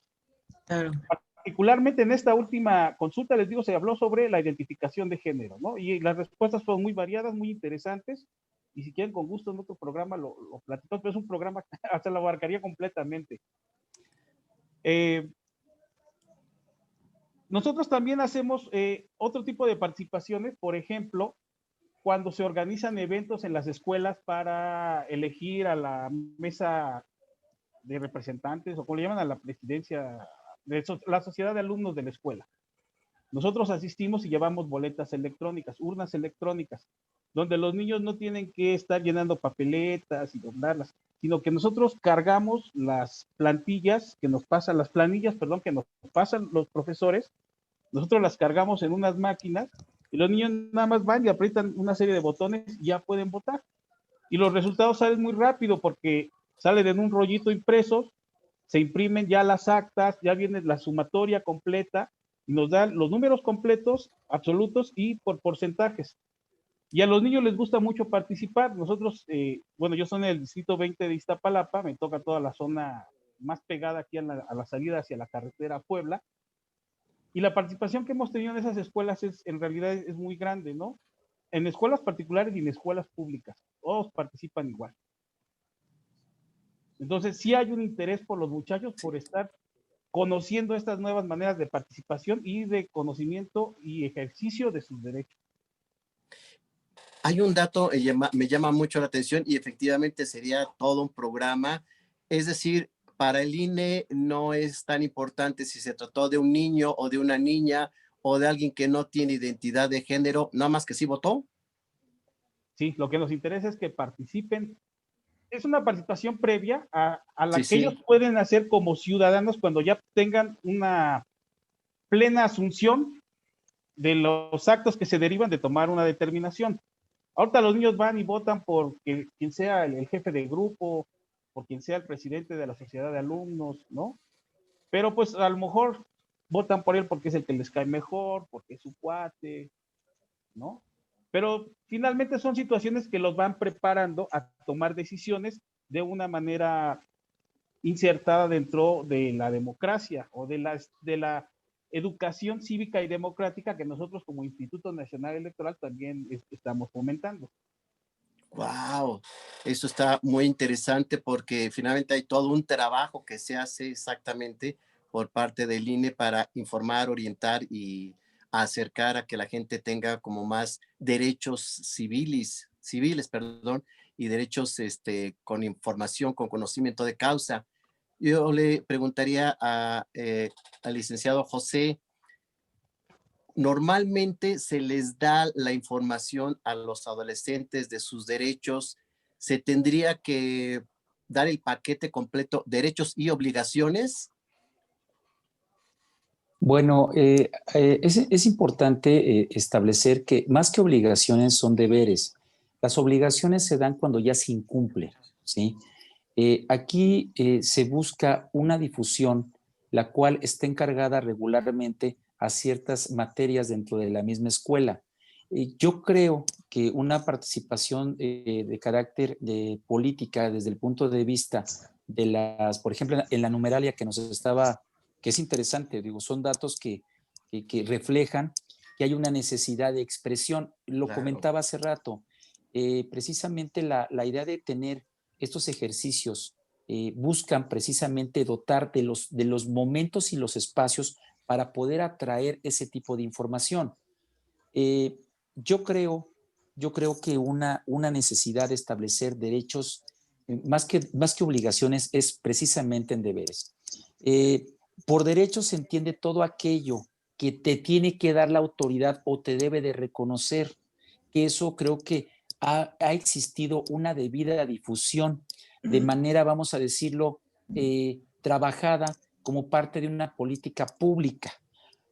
Claro. Particularmente en esta última consulta, les digo, se habló sobre la identificación de género, ¿no? Y las respuestas fueron muy variadas, muy interesantes, y si quieren con gusto en otro programa lo platicamos, pero es un programa que hasta lo abarcaría completamente. Nosotros también hacemos otro tipo de participaciones, por ejemplo, cuando se organizan eventos en las escuelas para elegir a la mesa de representantes, o como le llaman a la presidencia de la sociedad de alumnos de la escuela. Nosotros asistimos y llevamos boletas electrónicas, urnas electrónicas, donde los niños no tienen que estar llenando papeletas y doblarlas, sino que nosotros cargamos las planillas que nos pasan los profesores, nosotros las cargamos en unas máquinas Y los niños nada más van y aprietan una serie de botones y ya pueden votar. Y los resultados salen muy rápido porque salen en un rollito impreso, se imprimen ya las actas, ya viene la sumatoria completa, y nos dan los números completos, absolutos y por porcentajes. Y a los niños les gusta mucho participar. Nosotros, bueno, yo soy en el distrito 20 de Iztapalapa, me toca toda la zona más pegada aquí a la salida hacia la carretera Puebla. Y la participación que hemos tenido en esas escuelas en realidad es muy grande, ¿no? En escuelas particulares y en escuelas públicas. Todos participan igual. Entonces, sí hay un interés por los muchachos por estar conociendo estas nuevas maneras de participación y de conocimiento y ejercicio de sus derechos. Hay un dato que me llama mucho la atención y efectivamente sería todo un programa. Es decir, para el INE no es tan importante si se trató de un niño o de una niña o de alguien que no tiene identidad de género, nada más que sí votó. Sí, lo que nos interesa es que participen. Es una participación previa a la Sí, que ellos pueden hacer como ciudadanos cuando ya tengan una plena asunción de los actos que se derivan de tomar una determinación. Ahorita los niños van y votan por quien sea el jefe de grupo, por quien sea el presidente de la sociedad de alumnos, ¿no? Pero pues a lo mejor votan por él porque es el que les cae mejor, porque es su cuate, ¿no? Pero finalmente son situaciones que los van preparando a tomar decisiones de una manera insertada dentro de la democracia o de la educación cívica y democrática que nosotros como Instituto Nacional Electoral también estamos fomentando. Wow, eso está muy interesante porque finalmente hay todo un trabajo que se hace exactamente por parte del INE para informar, orientar y acercar a que la gente tenga como más derechos civiles, perdón, y derechos con información, con conocimiento de causa. Yo le preguntaría al licenciado José, normalmente se les da la información a los adolescentes de sus derechos. ¿Se tendría que dar el paquete completo, derechos y obligaciones? Bueno, es importante establecer que más que obligaciones son deberes. Las obligaciones se dan cuando ya se incumplen, ¿sí? Aquí se busca una difusión, la cual está encargada regularmente a ciertas materias dentro de la misma escuela. Yo creo que una participación de carácter de política desde el punto de vista de las, por ejemplo, en la numeralia que nos estaba, que es interesante, digo, son datos que reflejan que hay una necesidad de expresión. Lo Claro. comentaba hace rato, precisamente la idea de tener estos ejercicios buscan precisamente dotar de los momentos y los espacios para poder atraer ese tipo de información. Yo creo que una necesidad de establecer derechos, más que obligaciones, es precisamente en deberes. Por derechos se entiende todo aquello que te tiene que dar la autoridad o te debe de reconocer, que eso creo que ha existido una debida difusión de manera, vamos a decirlo, trabajada como parte de una política pública.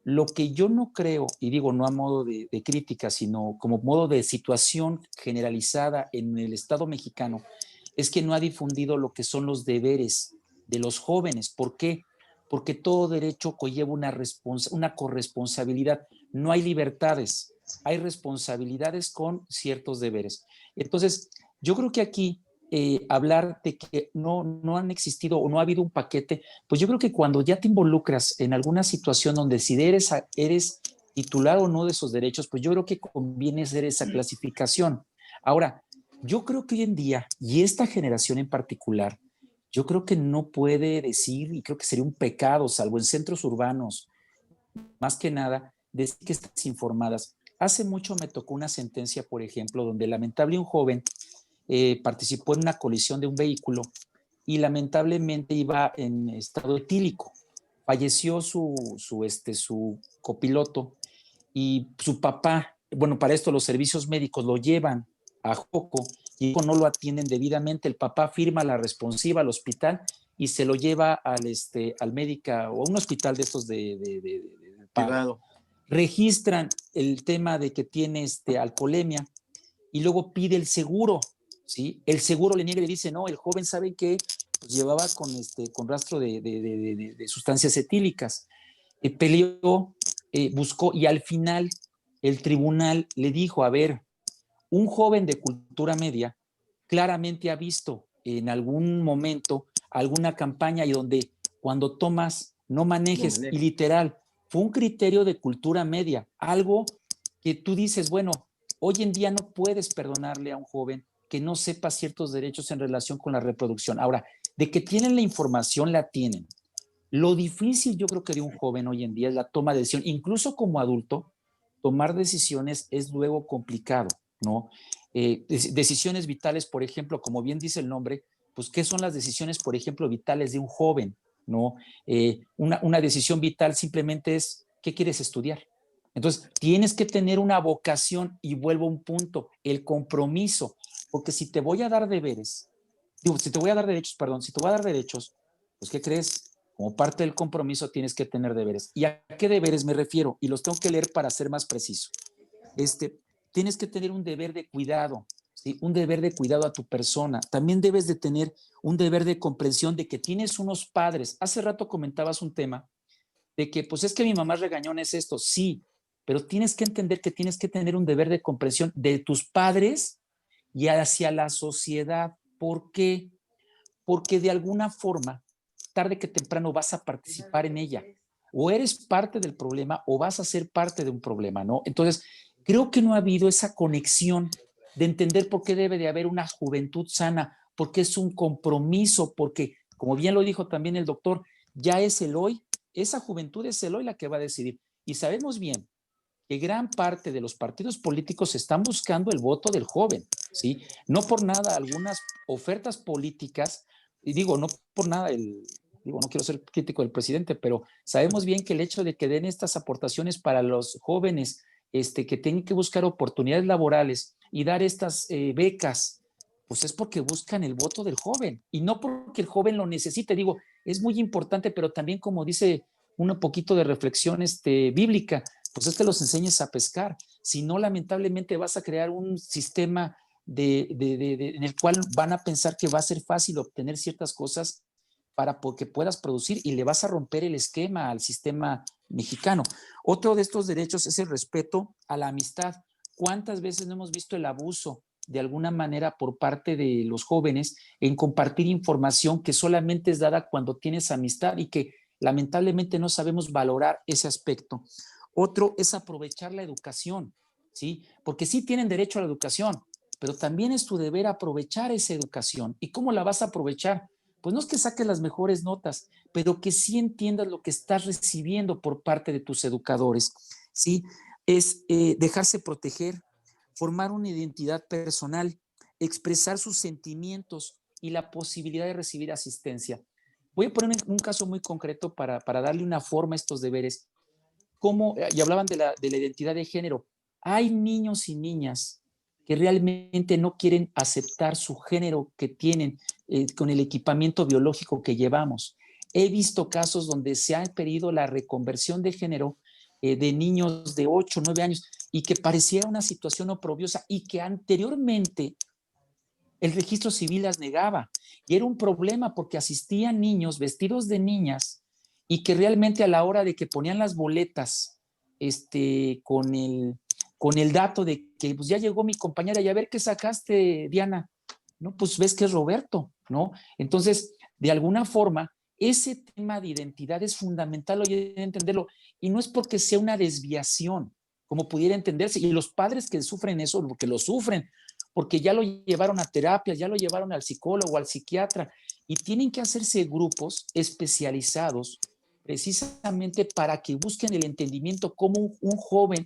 Lo que yo no creo, y digo no a modo de crítica, sino como modo de situación generalizada en el Estado mexicano, es que no ha difundido lo que son los deberes de los jóvenes. ¿Por qué? Porque todo derecho conlleva una corresponsabilidad. No hay libertades, hay responsabilidades con ciertos deberes. Entonces, yo creo que aquí hablar de que no han existido o no ha habido un paquete, pues yo creo que cuando ya te involucras en alguna situación donde si eres titular o no de esos derechos, pues yo creo que conviene hacer esa clasificación. Ahora, yo creo que hoy en día, y esta generación en particular, yo creo que no puede decir, y creo que sería un pecado, salvo en centros urbanos, más que nada, decir que están informadas. Hace mucho me tocó una sentencia, por ejemplo, donde lamentable un joven participó en una colisión de un vehículo y lamentablemente iba en estado etílico. Falleció su copiloto y su papá, bueno, para esto los servicios médicos lo llevan a Joco y no lo atienden debidamente. El papá firma la responsiva al hospital y se lo lleva al médico o a un hospital de estos de pago. Privado. registran el tema de que tiene alcoholemia y luego pide el seguro, ¿sí? El seguro le niega y le dice, no, el joven sabe que pues, llevaba con rastro de sustancias etílicas. Peleó, buscó y al final el tribunal le dijo, a ver, un joven de cultura media claramente ha visto en algún momento alguna campaña y donde cuando tomas no manejes, y literal, fue un criterio de cultura media, algo que tú dices, bueno, hoy en día no puedes perdonarle a un joven que no sepa ciertos derechos en relación con la reproducción. Ahora, de que tienen la información, la tienen. Lo difícil yo creo que de un joven hoy en día es la toma de decisión. Incluso como adulto, tomar decisiones es luego complicado, ¿no? Decisiones vitales, por ejemplo, como bien dice el nombre, pues ¿qué son las decisiones, por ejemplo, vitales de un joven? ¿No? Una decisión vital simplemente es, ¿qué quieres estudiar? Entonces, tienes que tener una vocación y vuelvo a un punto, el compromiso, porque si te voy a dar deberes, si te voy a dar derechos, perdón, si te voy a dar derechos, pues ¿qué crees? Como parte del compromiso tienes que tener deberes. ¿Y a qué deberes me refiero? Y los tengo que leer para ser más preciso. Tienes que tener un deber de cuidado, ¿sí? Un deber de cuidado a tu persona. También debes de tener un deber de comprensión de que tienes unos padres. Hace rato comentabas un tema de que, pues es que mi mamá regañón es esto. Sí, pero tienes que entender que tienes que tener un deber de comprensión de tus padres y hacia la sociedad. ¿Por qué? Porque de alguna forma, tarde que temprano vas a participar en ella. O eres parte del problema o vas a ser parte de un problema, ¿no? Entonces, creo que no ha habido esa conexión de entender por qué debe de haber una juventud sana, porque es un compromiso, porque, como bien lo dijo también el doctor, ya es el hoy, esa juventud es el hoy la que va a decidir. Y sabemos bien que gran parte de los partidos políticos están buscando el voto del joven, ¿sí? No por nada algunas ofertas políticas, y digo, no por nada digo, no quiero ser crítico del presidente, pero sabemos bien que el hecho de que den estas aportaciones para los jóvenes que tienen que buscar oportunidades laborales y dar estas becas, pues es porque buscan el voto del joven y no porque el joven lo necesite. Digo, es muy importante, pero también como dice un poquito de reflexión bíblica, pues es que los enseñes a pescar. Si no, lamentablemente vas a crear un sistema en el cual van a pensar que va a ser fácil obtener ciertas cosas para que puedas producir y le vas a romper el esquema al sistema mexicano. Otro de estos derechos es el respeto a la amistad. ¿Cuántas veces no hemos visto el abuso de alguna manera por parte de los jóvenes en compartir información que solamente es dada cuando tienes amistad y que lamentablemente no sabemos valorar ese aspecto? Otro es aprovechar la educación, ¿sí? Porque sí tienen derecho a la educación, pero también es tu deber aprovechar esa educación. ¿Y cómo la vas a aprovechar? Pues no es que saques las mejores notas, pero que sí entiendas lo que estás recibiendo por parte de tus educadores, ¿sí? Es dejarse proteger, formar una identidad personal, expresar sus sentimientos y la posibilidad de recibir asistencia. Voy a poner un caso muy concreto para darle una forma a estos deberes. Y hablaban de la identidad de género. Hay niños y niñas que realmente no quieren aceptar su género que tienen con el equipamiento biológico que llevamos. He visto casos donde se ha pedido la reconversión de género de niños de 8 o 9 años y que pareciera una situación oprobiosa y que anteriormente el registro civil las negaba. Y era un problema porque asistían niños vestidos de niñas y que realmente a la hora de que ponían las boletas con el dato de que pues ya llegó mi compañera y a ver qué sacaste, Diana, no, pues ves que es Roberto, ¿no? Entonces, de alguna forma, ese tema de identidad es fundamental hoy entenderlo y no es porque sea una desviación, como pudiera entenderse, y los padres que sufren eso, porque lo sufren, porque ya lo llevaron a terapia, ya lo llevaron al psicólogo, al psiquiatra, y tienen que hacerse grupos especializados precisamente para que busquen el entendimiento como un joven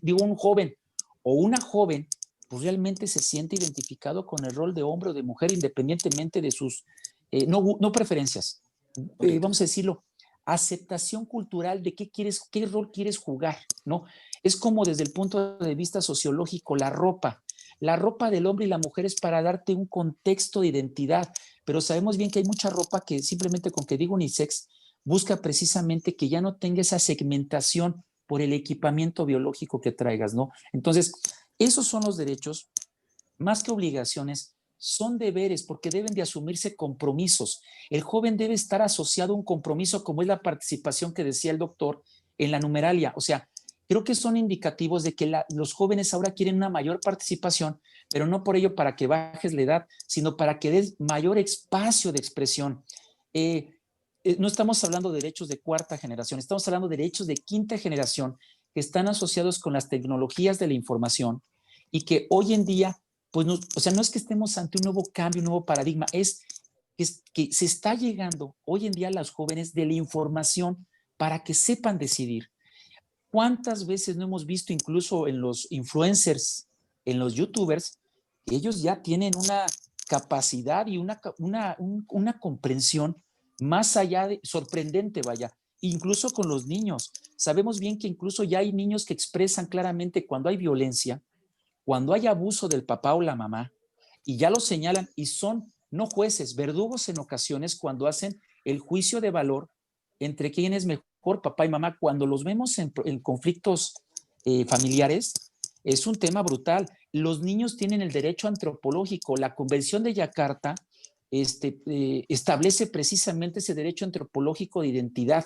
o una joven, pues realmente se siente identificado con el rol de hombre o de mujer independientemente de sus, no preferencias, vamos a decirlo, aceptación cultural de qué rol quieres jugar, ¿no? Es como desde el punto de vista sociológico, la ropa del hombre y la mujer es para darte un contexto de identidad, pero sabemos bien que hay mucha ropa que simplemente con que diga unisex busca precisamente que ya no tenga esa segmentación por el equipamiento biológico que traigas, ¿no? Entonces, esos son los derechos, más que obligaciones, son deberes porque deben de asumirse compromisos. El joven debe estar asociado a un compromiso como es la participación que decía el doctor en la numeralia. O sea, creo que son indicativos de que los jóvenes ahora quieren una mayor participación, pero no por ello para que bajes la edad, sino para que des mayor espacio de expresión. No estamos hablando de derechos de cuarta generación, estamos hablando de derechos de quinta generación que están asociados con las tecnologías de la información y que hoy en día, pues no, o sea, no es que estemos ante un nuevo cambio, un nuevo paradigma, es que se está llegando hoy en día a los jóvenes de la información para que sepan decidir. ¿Cuántas veces no hemos visto incluso en los influencers, en los youtubers, que ellos ya tienen una capacidad y una comprensión más allá de sorprendente, vaya, incluso con los niños? Sabemos bien que incluso ya hay niños que expresan claramente cuando hay violencia, cuando hay abuso del papá o la mamá, y ya lo señalan, y son no jueces, verdugos en ocasiones cuando hacen el juicio de valor entre quién es mejor, papá y mamá. Cuando los vemos en conflictos familiares, es un tema brutal. Los niños tienen el derecho antropológico. La Convención de Yakarta establece precisamente ese derecho antropológico de identidad.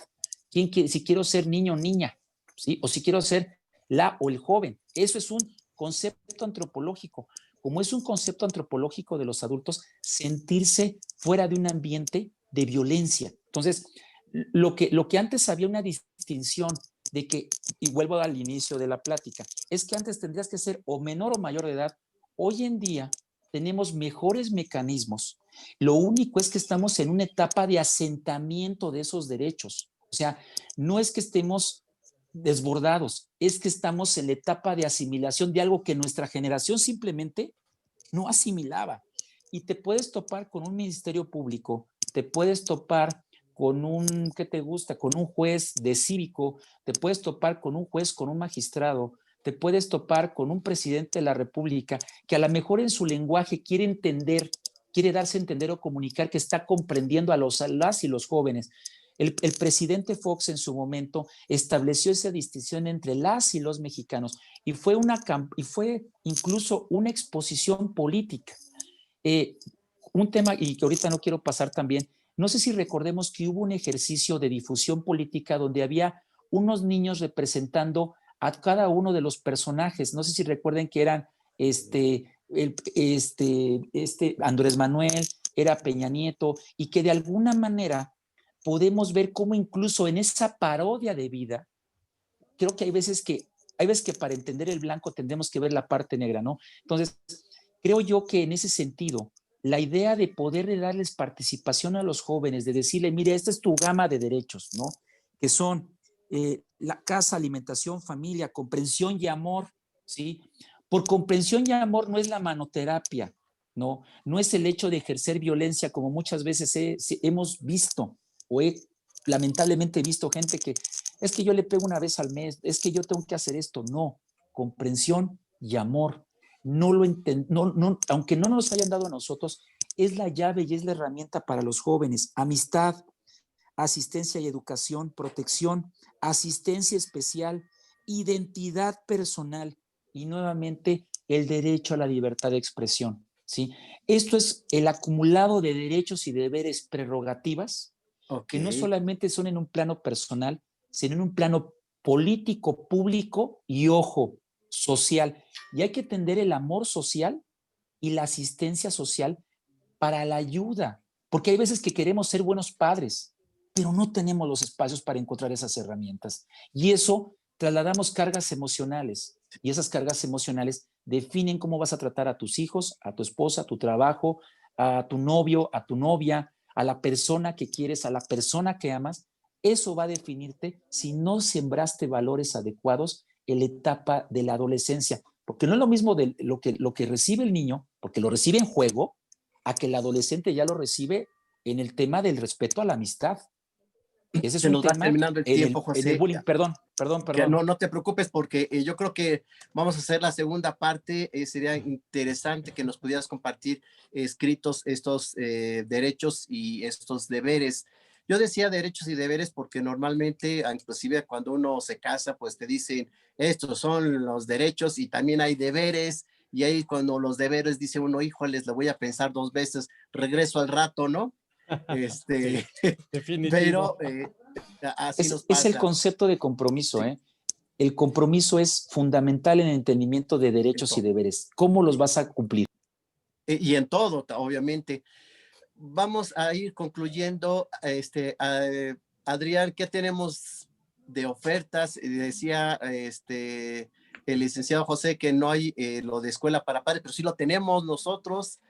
Si quiero ser niño o niña, ¿sí? O si quiero ser la o el joven. Eso es un concepto antropológico. Como es un concepto antropológico de los adultos, sentirse fuera de un ambiente de violencia. Entonces, lo que antes había una distinción de que, y vuelvo al inicio de la plática, es que antes tendrías que ser o menor o mayor de edad. Hoy en día tenemos mejores mecanismos. Lo único es que estamos en una etapa de asentamiento de esos derechos. O sea, no es que estemos desbordados, es que estamos en la etapa de asimilación de algo que nuestra generación simplemente no asimilaba. Y te puedes topar con un ministerio público, te puedes topar con un, ¿qué te gusta? Con un juez de cívico, te puedes topar con un juez, con un magistrado, te puedes topar con un presidente de la República que a lo mejor en su lenguaje quiere entender, quiere darse a entender o comunicar que está comprendiendo a las y los jóvenes. El presidente Fox en su momento estableció esa distinción entre las y los mexicanos y fue incluso una exposición política. Un tema, y que ahorita no quiero pasar también, no sé si recordemos que hubo un ejercicio de difusión política donde había unos niños representando a cada uno de los personajes. No sé si recuerden que eran Andrés Manuel, era Peña Nieto, y que de alguna manera podemos ver cómo incluso en esa parodia de vida, creo que hay veces que para entender el blanco tendremos que ver la parte negra, ¿no? Entonces, creo yo que en ese sentido, la idea de poder darles participación a los jóvenes, de decirle, mire, esta es tu gama de derechos, ¿no? Que son la casa, alimentación, familia, comprensión y amor, ¿sí? Por comprensión y amor no es la manoterapia, ¿no? No es el hecho de ejercer violencia como muchas veces hemos visto o lamentablemente he visto gente que es que yo le pego una vez al mes, es que yo tengo que hacer esto. No, comprensión y amor. No lo aunque no nos hayan dado a nosotros, es la llave y es la herramienta para los jóvenes. Amistad, asistencia y educación, protección, asistencia especial, identidad personal y nuevamente el derecho a la libertad de expresión, ¿sí? Esto es el acumulado de derechos y deberes prerrogativas que no solamente son en un plano personal, sino en un plano político, público y, ojo, social. Y hay que entender el amor social y la asistencia social para la ayuda, porque hay veces que queremos ser buenos padres, pero no tenemos los espacios para encontrar esas herramientas. Y eso trasladamos cargas emocionales, y esas cargas emocionales definen cómo vas a tratar a tus hijos, a tu esposa, a tu trabajo, a tu novio, a tu novia, a la persona que quieres, a la persona que amas. Eso va a definirte si no sembraste valores adecuados en la etapa de la adolescencia, porque no es lo mismo de lo que recibe el niño, porque lo recibe en juego, a que el adolescente ya lo recibe en el tema del respeto a la amistad. Ese es Se un nos va tema terminando el tiempo, en el José. bullying. Perdón. Que no te preocupes porque yo creo que vamos a hacer la segunda parte. Sería interesante que nos pudieras compartir escritos estos derechos y estos deberes. Yo decía derechos y deberes porque normalmente, inclusive cuando uno se casa, pues te dicen, estos son los derechos y también hay deberes, y ahí cuando los deberes dice uno, híjoles, lo voy a pensar 2 veces, regreso al rato, ¿no? Sí, Pero definitivo. así nos Es el pasa. concepto de compromiso, Sí, ¿eh? El compromiso es fundamental en el entendimiento de en derechos y todo. deberes. ¿Cómo los vas a cumplir? Y en todo, obviamente. Vamos a ir concluyendo. Adrián, ¿qué tenemos de ofertas? Decía el licenciado José que no hay lo de escuela para padres, pero sí lo tenemos nosotros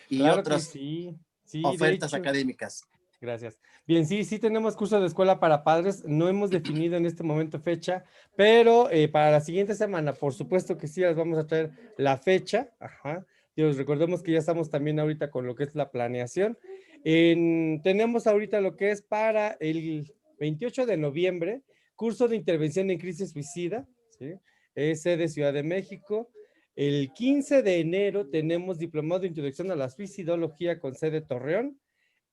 y Claro que otras sí. Sí, de ofertas hecho. académicas. Gracias. Bien, sí, sí tenemos curso de escuela para padres. No hemos definido en este momento fecha, pero para la siguiente semana, por supuesto que sí, les vamos a traer la fecha. Ajá. Dios, recordemos que ya estamos también ahorita con lo que es la planeación. Tenemos ahorita lo que es para el 28 de noviembre, curso de intervención en crisis suicida, ¿sí? Es de Ciudad de México. El 15 de enero tenemos diplomado de introducción a la suicidología con sede Torreón.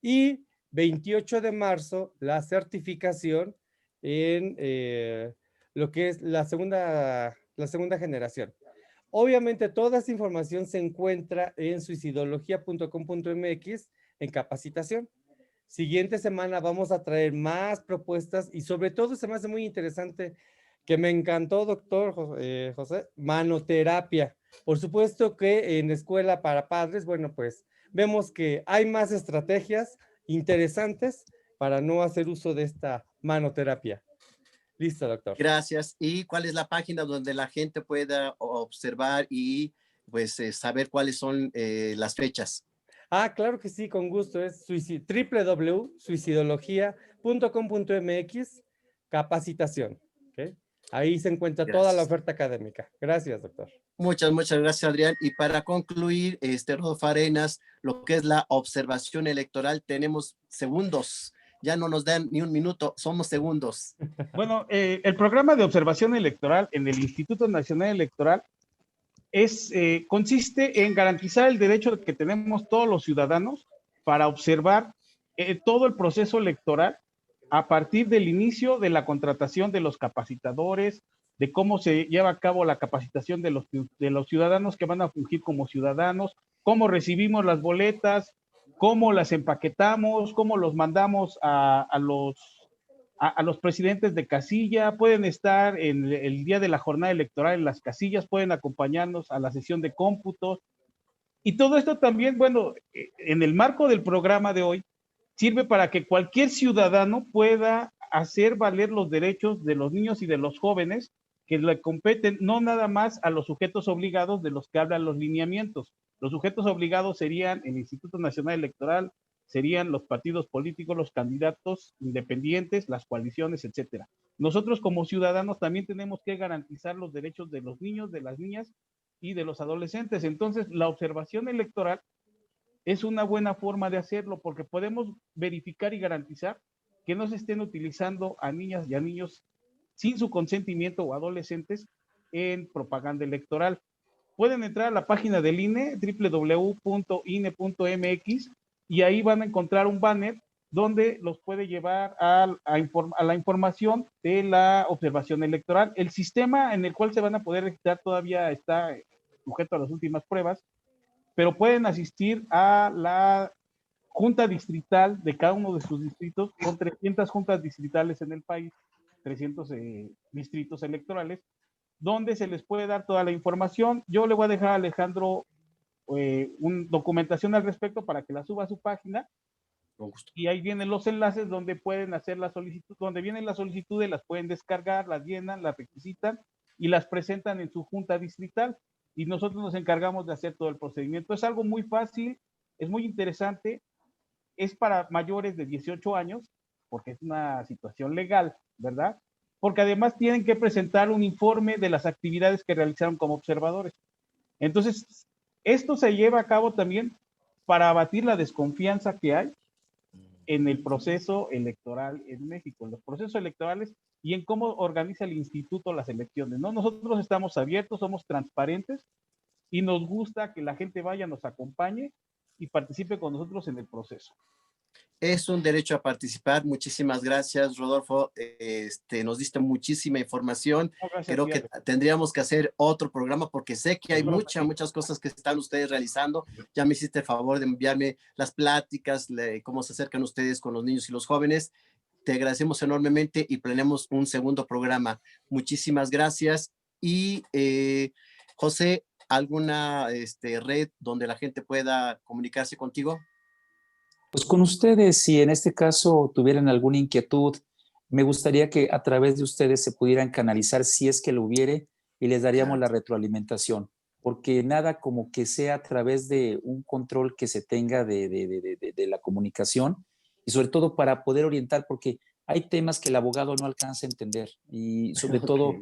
Y 28 de marzo, la certificación en lo que es la segunda generación. Obviamente, toda esta información se encuentra en suicidología.com.mx en capacitación. Siguiente semana vamos a traer más propuestas y sobre todo se me hace muy interesante que me encantó, doctor José, manoterapia. Por supuesto que en escuela para padres, bueno, pues vemos que hay más estrategias interesantes para no hacer uso de esta manoterapia. Listo, doctor. Gracias. ¿Y cuál es la página donde la gente pueda observar y pues saber cuáles son las fechas? Ah, claro que sí, con gusto. Es www.suicidología.com.mx, capacitación. ¿Okay? Ahí se encuentra toda la Gracias. oferta académica. Gracias, doctor. Muchas gracias, Adrián. Y para concluir, Rodolfo Arenas, lo que es la observación electoral, tenemos segundos. Ya no nos dan ni un minuto, somos segundos. Bueno, el programa de observación electoral en el Instituto Nacional Electoral consiste en garantizar el derecho que tenemos todos los ciudadanos para observar todo el proceso electoral a partir del inicio de la contratación de los capacitadores, de cómo se lleva a cabo la capacitación de los ciudadanos que van a fungir como ciudadanos, cómo recibimos las boletas, cómo las empaquetamos, cómo los mandamos a los presidentes de casilla, pueden estar en el día de la jornada electoral en las casillas, pueden acompañarnos a la sesión de cómputos. Y todo esto también, bueno, en el marco del programa de hoy, sirve para que cualquier ciudadano pueda hacer valer los derechos de los niños y de los jóvenes que le competen no nada más a los sujetos obligados de los que hablan los lineamientos. Los sujetos obligados serían el Instituto Nacional Electoral, serían los partidos políticos, los candidatos independientes, las coaliciones, etcétera. Nosotros como ciudadanos también tenemos que garantizar los derechos de los niños, de las niñas y de los adolescentes. Entonces, la observación electoral es una buena forma de hacerlo porque podemos verificar y garantizar que no se estén utilizando a niñas y a niños sin su consentimiento o adolescentes en propaganda electoral. Pueden entrar a la página del INE, www.ine.mx, y ahí van a encontrar un banner donde los puede llevar a la información de la observación electoral. El sistema en el cual se van a poder registrar todavía está sujeto a las últimas pruebas, pero pueden asistir a la junta distrital de cada uno de sus distritos. Son 300 juntas distritales en el país, 300 distritos electorales, donde se les puede dar toda la información. Yo le voy a dejar a Alejandro una documentación al respecto para que la suba a su página. Con gusto. Y ahí vienen los enlaces donde pueden hacer la solicitud, donde vienen las solicitudes, las pueden descargar, las llenan, las requisitan y las presentan en su junta distrital. Y nosotros nos encargamos de hacer todo el procedimiento. Es algo muy fácil, es muy interesante, es para mayores de 18 años, porque es una situación legal, ¿verdad? Porque además tienen que presentar un informe de las actividades que realizaron como observadores. Entonces, esto se lleva a cabo también para abatir la desconfianza que hay en el proceso electoral en México, en los procesos electorales y en cómo organiza el instituto las elecciones, ¿no? Nosotros estamos abiertos, somos transparentes y nos gusta que la gente vaya, nos acompañe y participe con nosotros en el proceso. Es un derecho a participar. Muchísimas gracias, Rodolfo. Nos diste muchísima información. No, gracias a Creo ti, que Alex. tendríamos que hacer otro programa porque sé que hay muchas cosas que están ustedes realizando. Ya me hiciste el favor de enviarme las pláticas, cómo se acercan ustedes con los niños y los jóvenes. Te agradecemos enormemente y planeamos un segundo programa. Muchísimas gracias. Y José, ¿alguna red donde la gente pueda comunicarse contigo? Pues con ustedes, si en este caso tuvieran alguna inquietud, me gustaría que a través de ustedes se pudieran canalizar si es que lo hubiere y les daríamos la retroalimentación, porque nada como que sea a través de un control que se tenga de la comunicación y sobre todo para poder orientar, porque hay temas que el abogado no alcanza a entender y sobre todo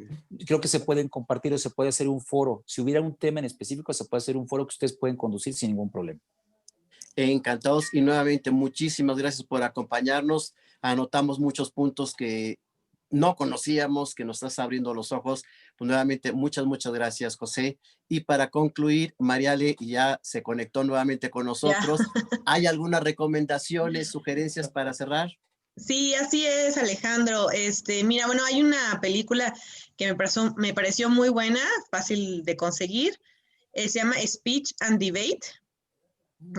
creo que se pueden compartir o se puede hacer un foro. Si hubiera un tema en específico, se puede hacer un foro que ustedes pueden conducir sin ningún problema. Encantados y nuevamente muchísimas gracias por acompañarnos. Anotamos muchos puntos que no conocíamos, que nos estás abriendo los ojos. Pues nuevamente muchas gracias, José. Y para concluir, Mariale ya se conectó nuevamente con Ya. nosotros. ¿Hay algunas recomendaciones, sugerencias para cerrar? Sí, así es, Alejandro. Mira, bueno, hay una película que me pareció muy buena, fácil de conseguir. Se llama Speech and Debate.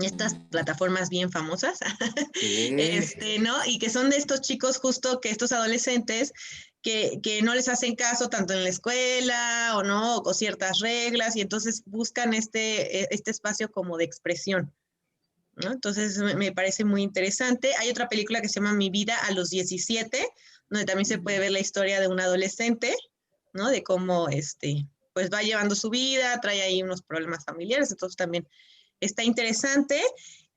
Estas plataformas bien famosas, ¿no? Y que son de estos chicos justo que estos adolescentes que no les hacen caso tanto en la escuela o no, o ciertas reglas, y entonces buscan este espacio como de expresión, ¿no? Entonces me parece muy interesante. Hay otra película que se llama Mi vida a los 17, donde también se puede ver la historia de un adolescente, ¿no? De cómo pues va llevando su vida, trae ahí unos problemas familiares, entonces también está interesante.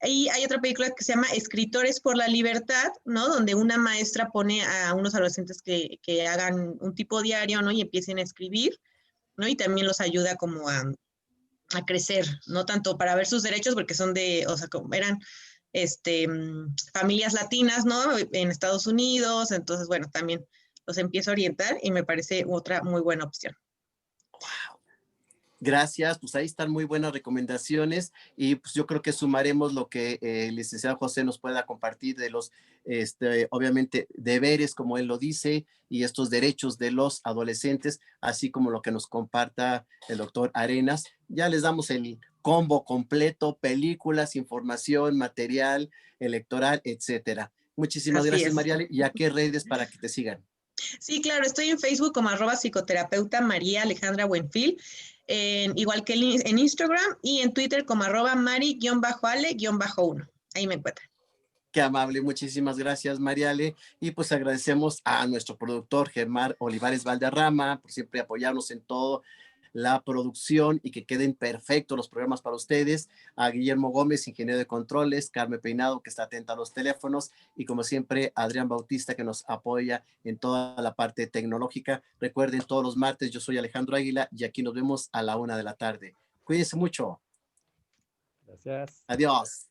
Y hay otra película que se llama Escritores por la Libertad, ¿no? Donde una maestra pone a unos adolescentes que hagan un tipo diario, ¿no? Y empiecen a escribir, ¿no? Y también los ayuda como a crecer, no tanto para ver sus derechos, porque son o sea, como eran familias latinas, ¿no? En Estados Unidos, entonces, bueno, también los empiezo a orientar y me parece otra muy buena opción. Gracias, pues ahí están muy buenas recomendaciones y pues yo creo que sumaremos lo que el licenciado José nos pueda compartir de los, obviamente, deberes, como él lo dice, y estos derechos de los adolescentes, así como lo que nos comparta el doctor Arenas. Ya les damos el combo completo, películas, información, material electoral, etcétera. Muchísimas Así gracias, es. Mariale. ¿Y a qué redes para que te sigan? Sí, claro, estoy en Facebook como @psicoterapeuta María Alejandra Buenfil, igual que en Instagram, y en Twitter como @mari_ale_1. Ahí me encuentran. Qué amable, muchísimas gracias, Mariale. Y pues agradecemos a nuestro productor Germán Olivares Valderrama por siempre apoyarnos en todo la producción y que queden perfectos los programas para ustedes. A Guillermo Gómez, ingeniero de controles, Carmen Peinado, que está atenta a los teléfonos, y como siempre, Adrián Bautista, que nos apoya en toda la parte tecnológica. Recuerden, todos los martes, yo soy Alejandro Águila y aquí nos vemos a la 1 de la tarde. Cuídense mucho. Gracias. Adiós.